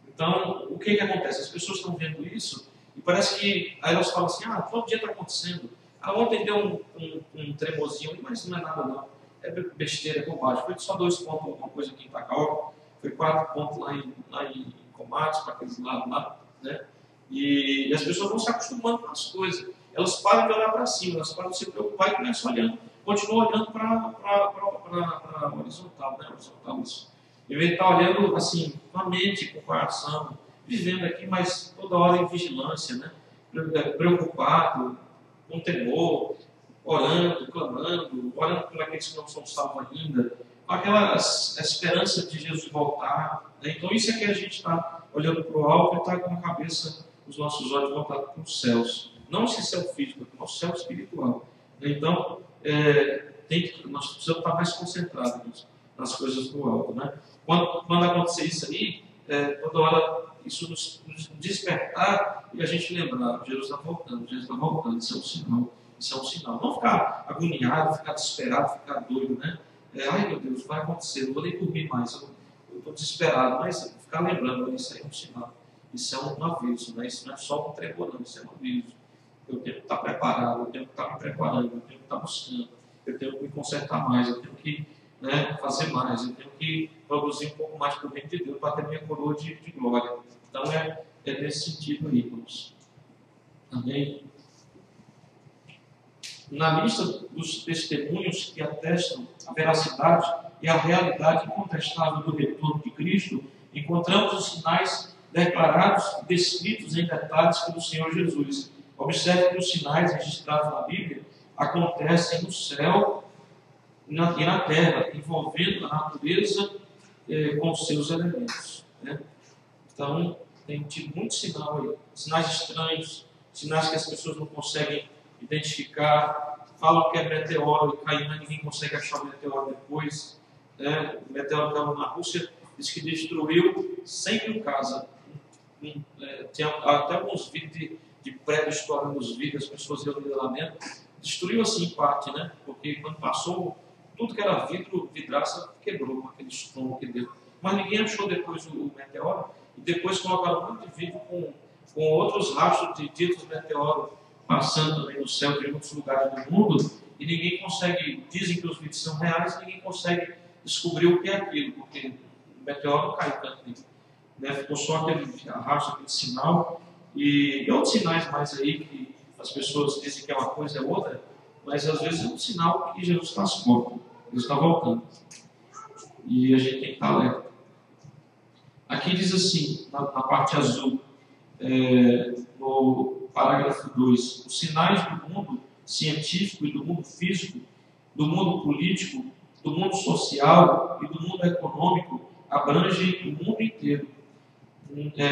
Então, o que acontece? As pessoas estão vendo isso e parece que aí elas falam assim: todo dia está acontecendo. Ontem deu um tremorzinho, mas não é nada não. É besteira, é bobagem. Foi só 2 pontos, alguma coisa aqui em Itacaó, foi 4 pontos lá em Comates, para aqueles lados lá, né? E as pessoas vão se acostumando com as coisas. Elas param de olhar para cima, elas param de se preocupar e começam continuam olhando para a horizontal, né? Horizontal, isso. Em vez de estar olhando assim, com a mente, com o coração, vivendo aqui, mas toda hora em vigilância, né? Preocupado, com temor, orando, clamando, orando por aqueles que não são salvos ainda, com aquela esperança de Jesus voltar. Né? Então, isso é que a gente está olhando para o alto e está com a cabeça, os nossos olhos voltados para os céus. Não esse céu físico, mas o céu espiritual. Então, nós precisamos estar mais concentrados nas coisas do alto. Né? Quando acontecer isso aí, toda hora isso nos despertar e a gente lembrar, Jesus está voltando, Jesus está voltando, isso é um sinal. Isso é um sinal. Não ficar agoniado, ficar desesperado, ficar doido, né? Ai meu Deus, vai acontecer, não vou nem dormir mais, eu estou desesperado, mas ficar lembrando, isso aí é um sinal. Isso é um aviso, né? Isso não é só um tremor, não, isso é um aviso. Eu tenho que estar preparado, eu tenho que estar me preparando, eu tenho que estar buscando, eu tenho que me consertar mais, eu tenho que, né, fazer mais, eu tenho que produzir um pouco mais para o reino de Deus, para ter minha coroa de glória. Então é nesse sentido aí, irmãos. Amém? Na lista dos testemunhos que atestam a veracidade e a realidade incontestável do retorno de Cristo, encontramos os sinais declarados e descritos em detalhes pelo Senhor Jesus. Observe que os sinais registrados na Bíblia acontecem no céu e na terra, envolvendo a natureza com os seus elementos, né? Então, tem tido muito sinal aí, sinais estranhos, sinais que as pessoas não conseguem identificar, falam que é meteoro e caiu, mas ninguém consegue achar o meteoro depois, né? O meteoro caiu na Rússia, diz que destruiu 100 mil casas. Tinha até alguns vídeos de prédio estourando os vidros, as pessoas reunidas lá dentro. Destruiu assim em parte, né? Porque quando passou, tudo que era vidro, vidraça, quebrou com aquele estrondo que deu. Mas ninguém achou depois o meteoro, e depois colocaram um monte de vídeo com outros rastros de ditos meteoros passando também no céu de outros lugares do mundo, e ninguém consegue, dizem que os vídeos são reais, ninguém consegue descobrir o que é aquilo, porque o meteoro não cai tanto, né? Ficou só aquele arrasto, aquele sinal, e outros sinais mais aí que as pessoas dizem que é uma coisa, é outra, mas às vezes é um sinal que Jesus está às portas, Jesus está voltando, e a gente tem que estar alerta. Aqui diz assim, na parte azul, no parágrafo 2, os sinais do mundo científico e do mundo físico, do mundo político, do mundo social e do mundo econômico abrangem o mundo inteiro,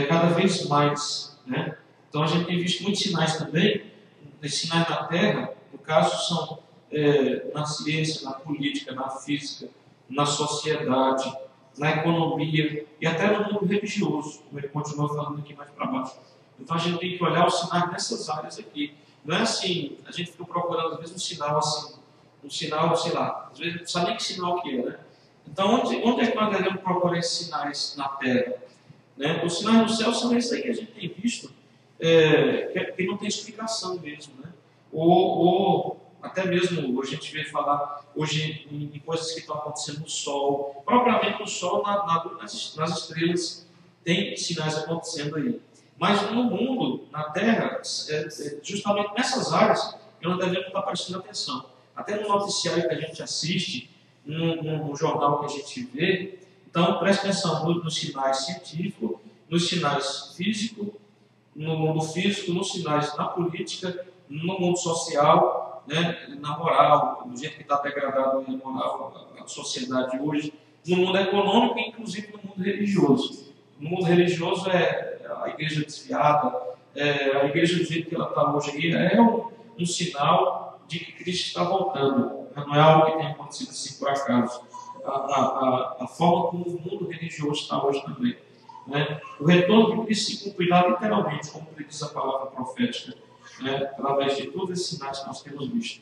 cada vez mais, né? Então a gente tem visto muitos sinais também, sinais na Terra, no caso são na ciência, na política, na física, na sociedade, na economia e até no mundo religioso, como ele continua falando aqui mais para baixo. Então a gente tem que olhar os sinais nessas áreas aqui. Não é assim, a gente fica procurando às vezes um sinal assim, um sinal, sei lá, às vezes não sabe nem que sinal que é, né? Então onde é que nós devemos procurar esses sinais na Terra? Né? Os sinais no céu são esses aí que a gente tem visto, que não tem explicação mesmo, né? Ou até mesmo a gente vê falar hoje em coisas que estão acontecendo no Sol, propriamente no Sol, nas estrelas, tem sinais acontecendo aí. Mas no mundo, na Terra, justamente nessas áreas que nós devemos estar prestando atenção. Até no noticiário que a gente assiste, no jornal que a gente vê, então preste atenção nos sinais científicos, nos sinais físicos, no mundo físico, nos sinais na política, no mundo social, né, na moral, do jeito que está degradado a moral, a sociedade hoje, no mundo econômico e inclusive no mundo religioso. No mundo religioso a igreja desviada, a igreja do jeito que ela está hoje aí, é um sinal de que Cristo está voltando. Não é algo que tenha acontecido assim por acaso. A forma como o mundo religioso está hoje também, né? O retorno de Cristo se cumprirá literalmente, como diz a palavra profética, né? Através de todos esses sinais que nós temos visto.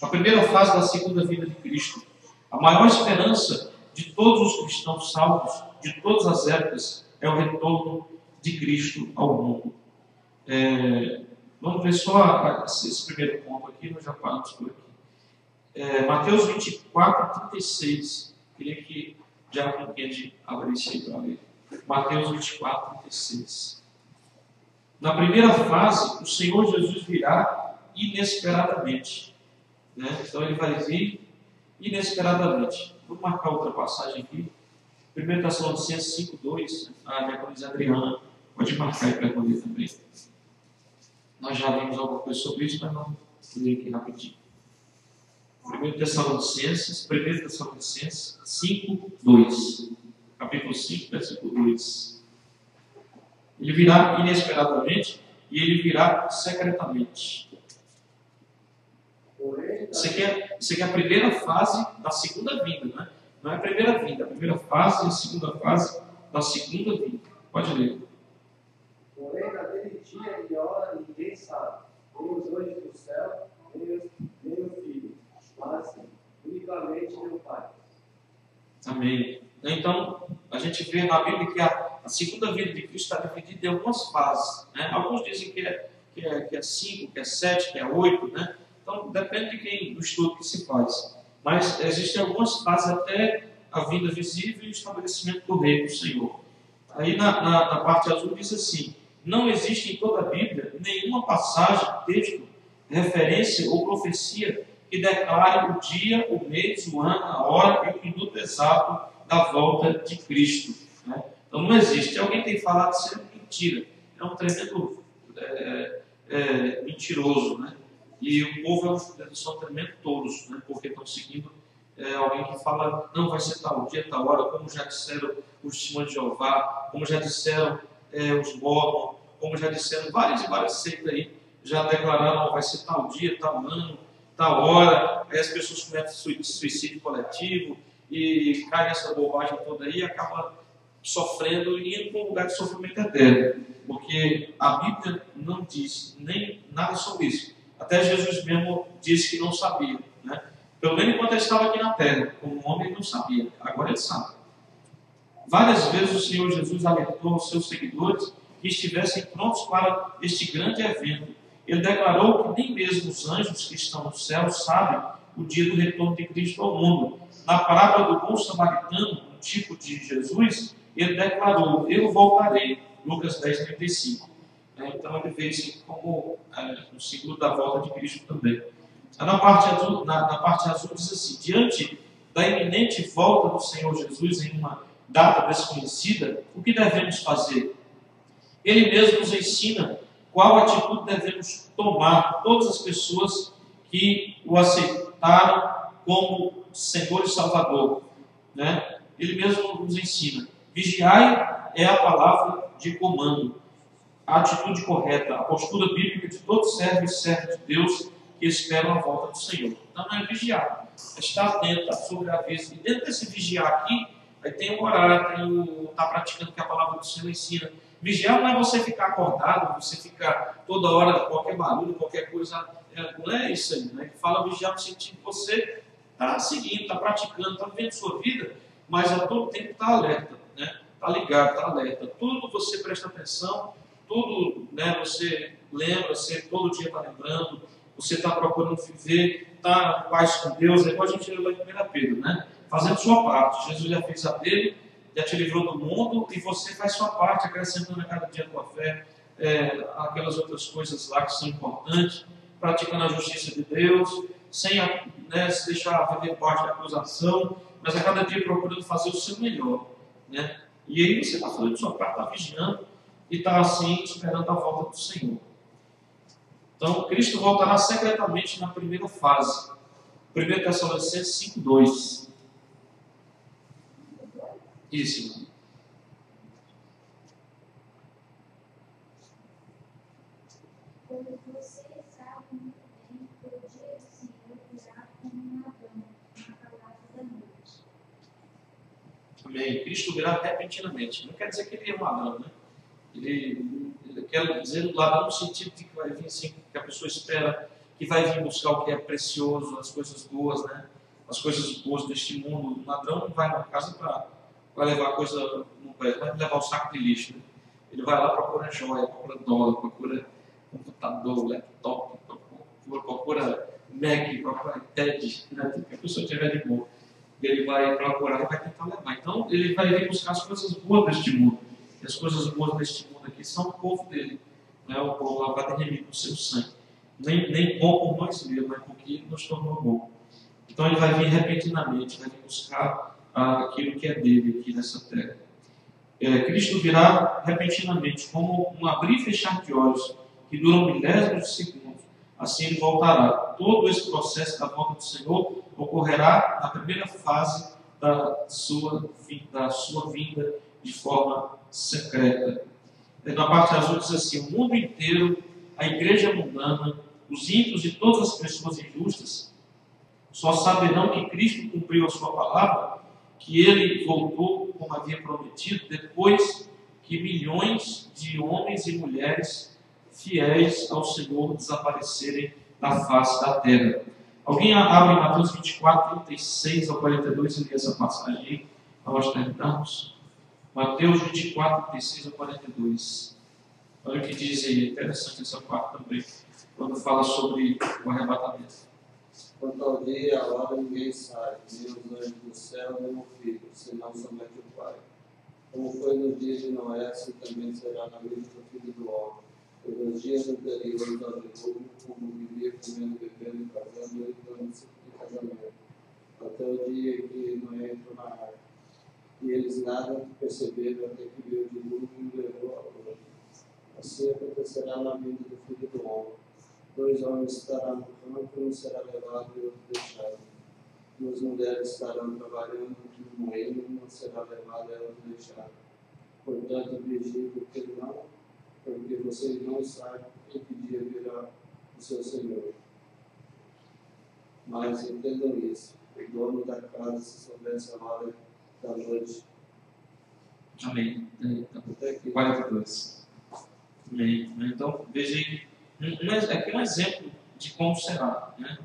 A primeira fase da segunda vinda de Cristo, a maior esperança de todos os cristãos salvos, de todas as épocas, é o retorno de Cristo ao mundo. Vamos ver só esse primeiro ponto aqui, nós já paramos por aqui. Mateus 24, 36. Queria que já compreende abrir isso aí para ler. Mateus 24, 36. Na primeira fase, o Senhor Jesus virá inesperadamente, né? Então ele vai vir inesperadamente. Vou marcar outra passagem aqui. 1 Tessalonicenses 5, 2. A diaconisa Adriana pode marcar aí para eu ler também. Nós já vimos alguma coisa sobre isso, mas não vou ler aqui rapidinho. 1 Tessalonicenses 5, 2. Capítulo 5, versículo 2. Ele virá inesperadamente e ele virá secretamente. Isso aqui é a primeira fase da segunda vinda, né? Não é a primeira vinda, a primeira fase e a segunda fase da segunda vinda. Pode ler. Porém, naquele dia e hora ninguém sabe, nem os anjos do céu, nem o Filho, mas unicamente meu Pai. Amém. Então, a gente vê na Bíblia que a segunda vida de Cristo está dividida em algumas fases, né? Alguns dizem que é 5, que é 7, que é 8, né? Então, depende do estudo que se faz. Mas existem algumas fases até a vinda visível e o estabelecimento do reino do Senhor. Aí na parte azul diz assim: não existe em toda a Bíblia nenhuma passagem, texto, referência ou profecia que declare o dia, o mês, o ano, a hora e o minuto exato da volta de Cristo, né? Então não existe. Alguém tem falado isso é mentira. É um tremendo mentiroso, né? E o povo são tremendo tolos, né? Porque estão seguindo alguém que fala, não, vai ser tal dia, tal hora, como já disseram os testemunhos de Jeová, como já disseram os Mormon, como já disseram várias e várias seitas aí, já declararam, vai ser tal dia, tal ano, tal hora. Aí as pessoas cometem suicídio coletivo e caem nessa bobagem toda aí e acabam sofrendo e indo para um lugar de sofrimento eterno, porque a Bíblia não diz nem nada sobre isso. Até Jesus mesmo disse que não sabia, né? Pelo menos enquanto ele estava aqui na terra, como homem ele não sabia, agora ele sabe. Várias vezes o Senhor Jesus alertou aos seus seguidores que estivessem prontos para este grande evento. Ele declarou que nem mesmo os anjos que estão no céu sabem o dia do retorno de Cristo ao mundo. Na parábola do bom samaritano, um tipo de Jesus, ele declarou, eu voltarei, Lucas 10:35. Então ele vê isso como um símbolo da volta de Cristo também. Na parte azul diz assim: diante da iminente volta do Senhor Jesus em uma data desconhecida, o que devemos fazer? Ele mesmo nos ensina qual atitude devemos tomar, todas as pessoas que o aceitaram como Senhor e Salvador, né? Ele mesmo nos ensina. Vigiai é a palavra de comando, a atitude correta, a postura bíblica de todo servo e serva de Deus que esperam a volta do Senhor. Então não é vigiar, é estar atento sobre a aviso. E dentro desse vigiar aqui, aí tem o orar, tem o estar praticando o que a palavra do Senhor ensina. Vigiar não é você ficar acordado, você ficar toda hora, qualquer barulho, qualquer coisa, não é isso aí, né? Fala vigiar no sentido de você estar seguindo, estar praticando, estar vivendo sua vida, mas a todo tempo está alerta, né? Está ligado, está alerta. Tudo você presta atenção, tudo, né, você lembra, você todo dia está lembrando, você está procurando viver, está em paz com Deus, é igual a gente leu em 1 Pedro, né? Fazendo sua parte. Jesus já fez a dele, já te livrou do mundo, e você faz sua parte, acrescentando a cada dia a tua fé, aquelas outras coisas lá que são importantes, praticando a justiça de Deus, sem se deixar viver parte da acusação, mas a cada dia procurando fazer o seu melhor, né? E aí você está fazendo sua parte, está vigiando e está assim esperando a volta do Senhor. Então, Cristo voltará secretamente na primeira fase. 1 Tessalonicenses 5:2. Isso. Como vocês sabem muito bem, o dia do Senhor virá como um ladrão, na palavra da noite. Amém. Cristo virá repentinamente. Não quer dizer que ele é um ladrão, né? Ele quer dizer ladrão no sentido de que vai vir assim, que a pessoa espera, que vai vir buscar o que é precioso, as coisas boas, né? As coisas boas deste mundo. O ladrão não vai na casa para levar coisa, não vai levar o saco de lixo, né? Ele vai lá, procura joia, procura dólar, procura computador, laptop, procura Mac, procura iPad, né? Tudo que a pessoa tiver de bom. Ele vai procurar e vai tentar levar. Então, ele vai vir buscar as coisas boas deste mundo. E as coisas boas deste mundo aqui são o povo dele, né? O povo lá vai remir com o seu sangue. Nem bom por nós mesmos, mas porque ele nos tornou bom. Então, ele vai vir repentinamente, vai vir buscar aquilo que é dele aqui nessa terra. Cristo virá repentinamente, como um abrir e fechar de olhos, que duram milésimos de segundos. Assim ele voltará. Todo esse processo da volta do Senhor ocorrerá na primeira fase da sua vinda de forma secreta. Na parte azul diz assim: o mundo inteiro, a igreja mundana, os ímpios e todas as pessoas injustas só saberão que Cristo cumpriu a sua palavra, que ele voltou como havia prometido, depois que milhões de homens e mulheres fiéis ao Senhor desaparecerem da face da terra. Alguém abre Mateus 24, 36 ao 42 e lê essa passagem aí, para nós terminarmos. Mateus 24, 36 ao 42. Olha o que diz aí, é interessante essa parte também, quando fala sobre o arrebatamento. Quanto ao dia e a hora, ninguém sabe, nem os anjos do céu, nem o Filho, senão somente o Pai. Como foi no dia de Noé, assim também será na vida do Filho do Homem. Pois nos dias anteriores ao dilúvio, como vivia comendo, bebendo e casando, e dando-se de casamento, até o dia que Noé entrou na arca. E eles nada perceberam até que veio o dilúvio e levou a todos. Assim acontecerá na vida do Filho do Homem. 2 homens estarão no campo, um será levado e outro deixado. 2 mulheres estarão trabalhando no moinho, um será levado e outro deixado. Portanto, vigiem, porque vocês não sabem em que dia virá o seu Senhor. Mas entendam isso: o dono da casa, se soubesse a hora da noite. Amém. 42. Amém. Então, veja aí, aqui um exemplo de como será. Né?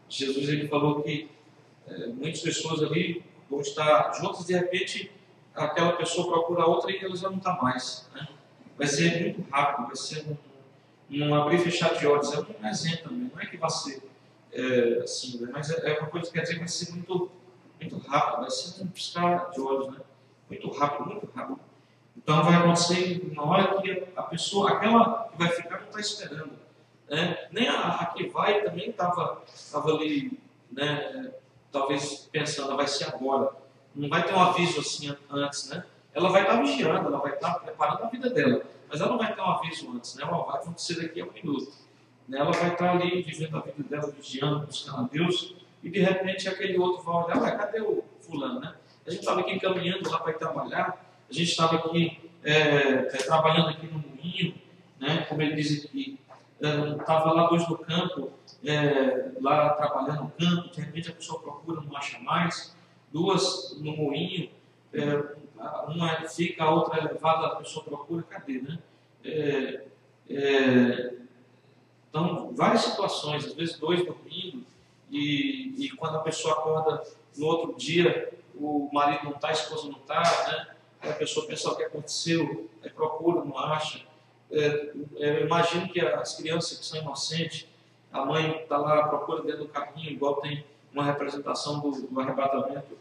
Jesus ele falou que muitas pessoas ali vão estar juntas, de repente aquela pessoa procura outra e ela já não está mais. Né? Vai ser muito rápido, vai ser um abrir e fechar de olhos. É um exemplo também, não é que vai ser assim, né? Mas é uma coisa que quer dizer que vai ser muito, muito rápido, vai ser um piscar de olhos, né? Muito rápido, muito rápido. Então vai acontecer na hora que a pessoa, aquela que vai ficar, não está esperando. Né? Nem a que vai também estava ali, né? Talvez pensando, vai ser agora. Não vai ter um aviso assim antes, né? Ela vai estar vigiando, ela vai estar preparando a vida dela, mas ela não vai ter um aviso antes, né? Ela vai acontecer daqui a um minuto. Né? Ela vai estar ali vivendo a vida dela, vigiando, buscando a Deus, e de repente aquele outro vai olhar, cadê o fulano, né? A gente estava aqui caminhando lá para ir trabalhar, a gente estava aqui trabalhando aqui no moinho, né? Como ele diz aqui, estava lá 2 no campo, lá trabalhando no campo, de repente a pessoa procura, não acha mais, 2 no moinho, uma fica, a outra é levada, a pessoa procura, cadê, né? Então, várias situações, às vezes 2 dormindo, e quando a pessoa acorda no outro dia, o marido não está, a esposa não está, né? A pessoa pensa o que aconteceu, procura, não acha. Eu imagino que as crianças que são inocentes, a mãe está lá, procura dentro do carrinho, igual tem uma representação do arrebatamento,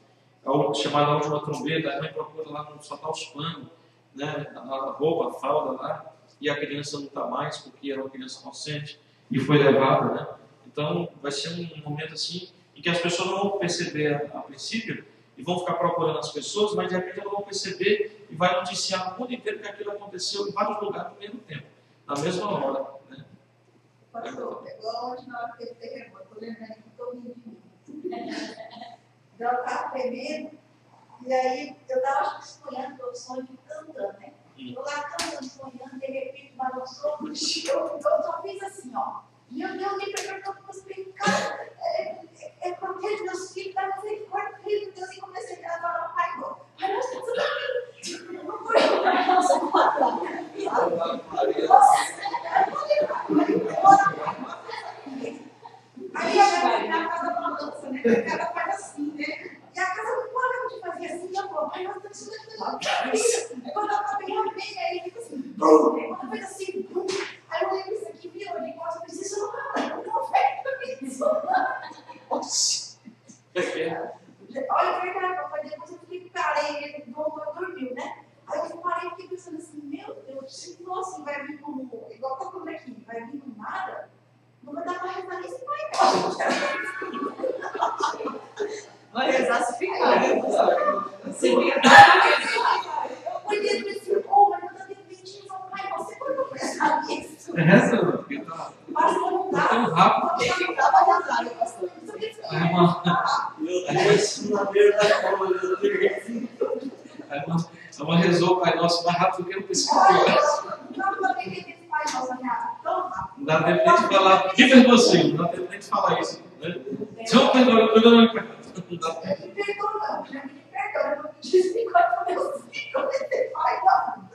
chamada última trombeta, a mãe procura lá não soltar os panos, né? A roupa, a fralda lá, e a criança não está mais, porque era uma criança inocente e foi levada, né? Então vai ser um momento assim, em que as pessoas não vão perceber a princípio, e vão ficar procurando as pessoas, mas de repente elas vão perceber e vai noticiar no mundo inteiro que aquilo aconteceu em vários lugares ao mesmo tempo, na mesma hora. Né? Pastor, igual ontem na hora que teve terremoto, estou lembrando que estou rindo de mim. Eu estava tremendo, e aí eu estava sonhando, eu sonho de cantando, né? Eu lá cantando, sonhando, de repente balançou, eu só fiz assim, ó. Meu Deus, me perdoa pelos pecados. Protege meus filhos, dá misericórdia, filho, Deus, e comecei a adorar o Pai. Ai, nós estamos aqui. Não foi a nossa conta. Aí a casa balança, né? A casa faz assim, né? E a casa não para de fazer assim, eu vou. Aí nós estamos aqui. Quando eu acabei a ver, aí fica assim, bum. Aí quando fez assim, bum. Aí eu lembro isso aqui, virou de costas, eu disse, isso não vai, isso não vai. Olha, foi na mas depois eu fiquei, parei, ele voltou, dormiu, né? Aí eu parei e fiquei pensando assim, meu Deus, nossa, vai vir como, igual tá falando aqui, vai vir do nada, não vai dar pra rezar nesse pai, não. Vai rezar se ficar, né? Se ficar. Eu olhei e disse, mas eu também pedi ao pai, você quando eu pensar nisso? Mas não dá, tão rápido. porque eu estava rezando, eu gosto muito disso. Isso na beira da cama, Ela rezou o Pai Nosso mais rápido do que eu pensei. Não dá tempo de Pai Nosso, tão rápido. Não dá tempo nem de falar. Que vergonha, não dá tempo nem de falar isso. Né? Se eu perdoar, não dá tempo. Me perdoa, já me perdoa, eu não disse quando Deus me comecei, Pai Nosso.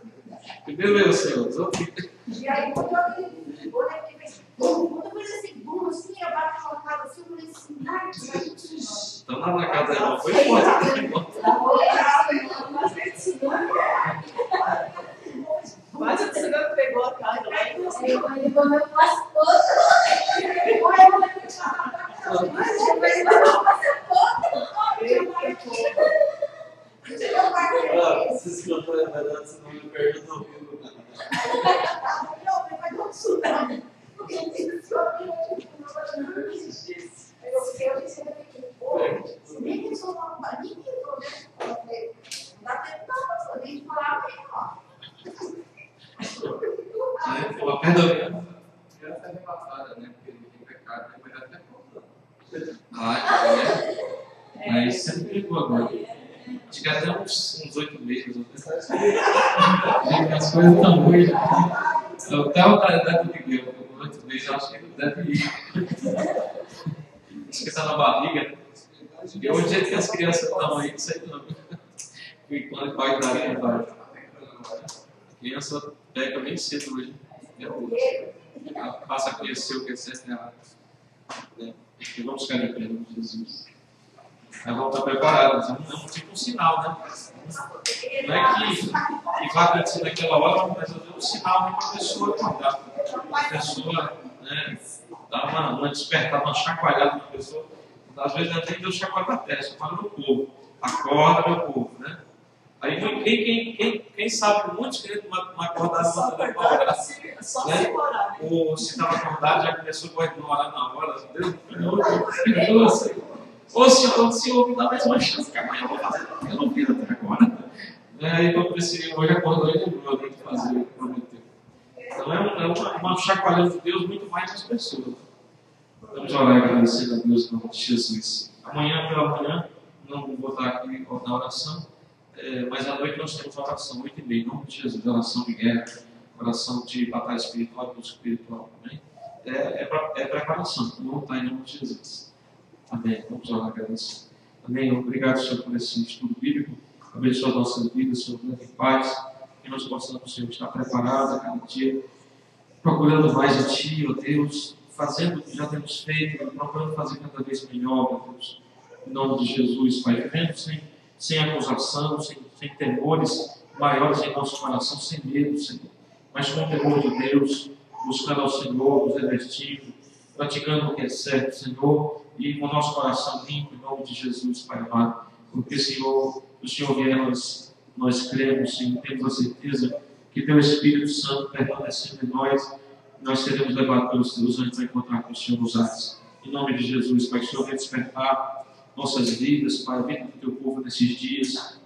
Primeiro eu, Senhor. Os outros... E aí, quando eu fez bum, quando eu fiz esse bum, assim, eu bati uma casa assim, eu falei assim, ai, que Senhor. Então lá na casa dela foi forte. Quase o cigano pegou a casa lá e Se eu for verdade, você não me perde o ouvido. Pela perda. Criança é arrebatada, né? Porque ele tem pecado, né? Mas até faltando. Mas sempre pegou agora. Acho que até uns 8 meses. As coisas estão ruins. O Theo tá idade do Miguel, com 8 meses, eu acho que ele deve ir. Acho que está na barriga. E hoje, do jeito que as crianças estão aí, não sei não. E quando vai dar, né? A criança pega bem cedo hoje. Ela passa a conhecer o que é certo e errado. E vamos ficar de pé, em Jesus. Aí vamos estar preparados. É tipo um sinal, né? Não é que vai acontecer naquela hora, mas é um sinal para a pessoa acordar. A pessoa, né, dá uma despertada, uma chacoalhada na pessoa. Às vezes não tem que dar chacoalhada na terra, só fala no povo. Acorda, meu povo, né? Aí quem sabe muitos queridos não acordaram na hora. Né? Ou se estava acordado, já começou a orar na hora. Deus perdoa, Senhor. Ô Senhor, me dá mais uma chance, que amanhã eu vou fazer. Eu não fiz até agora. Aí quando esse hoje acordou e lembrou de fazer o que prometeu. Então é uma chacoalhada de Deus muito mais nas pessoas. Vamos orar agradecendo a Deus em nome de Jesus. Amanhã pela manhã, não vou estar aqui na oração, mas à noite nós temos oração, 8h30, em nome de Jesus, oração de guerra, oração de batalha espiritual, luta espiritual também. É preparação, vamos estar em nome de Jesus. Amém. Vamos orar agradecer. Amém. Obrigado, Senhor, por esse estudo bíblico. Abençoa as nossas vidas, Senhor, em paz. Que nós possamos, Senhor, estar preparados a cada dia, procurando mais de Ti, ó Deus, fazendo o que já temos feito, procurando fazer cada vez melhor, ó Deus. Em nome de Jesus, Pai, vivendo sem acusação, sem temores maiores em nosso coração, sem medo, Senhor, mas com o temor de Deus, buscando ao Senhor, nos revestindo, praticando o que é certo, Senhor, e com o nosso coração limpo, em nome de Jesus, Pai amado, porque, Senhor, o Senhor vier, nós cremos, Senhor, temos a certeza que Teu Espírito Santo permanecendo em nós seremos levados pelos Teus anjos a encontrar com o Senhor nos ares. Em nome de Jesus, Pai, que o Senhor venha despertar nossas vidas, Pai, a vida do Teu povo nesses dias.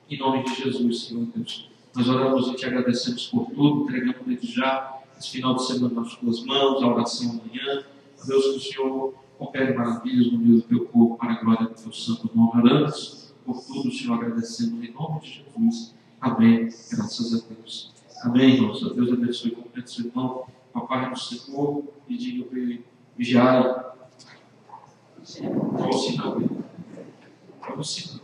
Em nome de Jesus, Senhor Deus. Nós oramos e Te agradecemos por tudo, entregamos desde já esse final de semana nas Tuas mãos, a oração amanhã. Deus, que o Senhor opere maravilhas no meio do Teu povo, para a glória do Teu santo nome. Oramos por tudo, Senhor, agradecendo em nome de Jesus. Amém. Graças a Deus. Amém, irmãos. Deus abençoe e complete seu irmão. Papai do Senhor, e diga para ele, vigiai. Qual o sinal? Qual o sinal?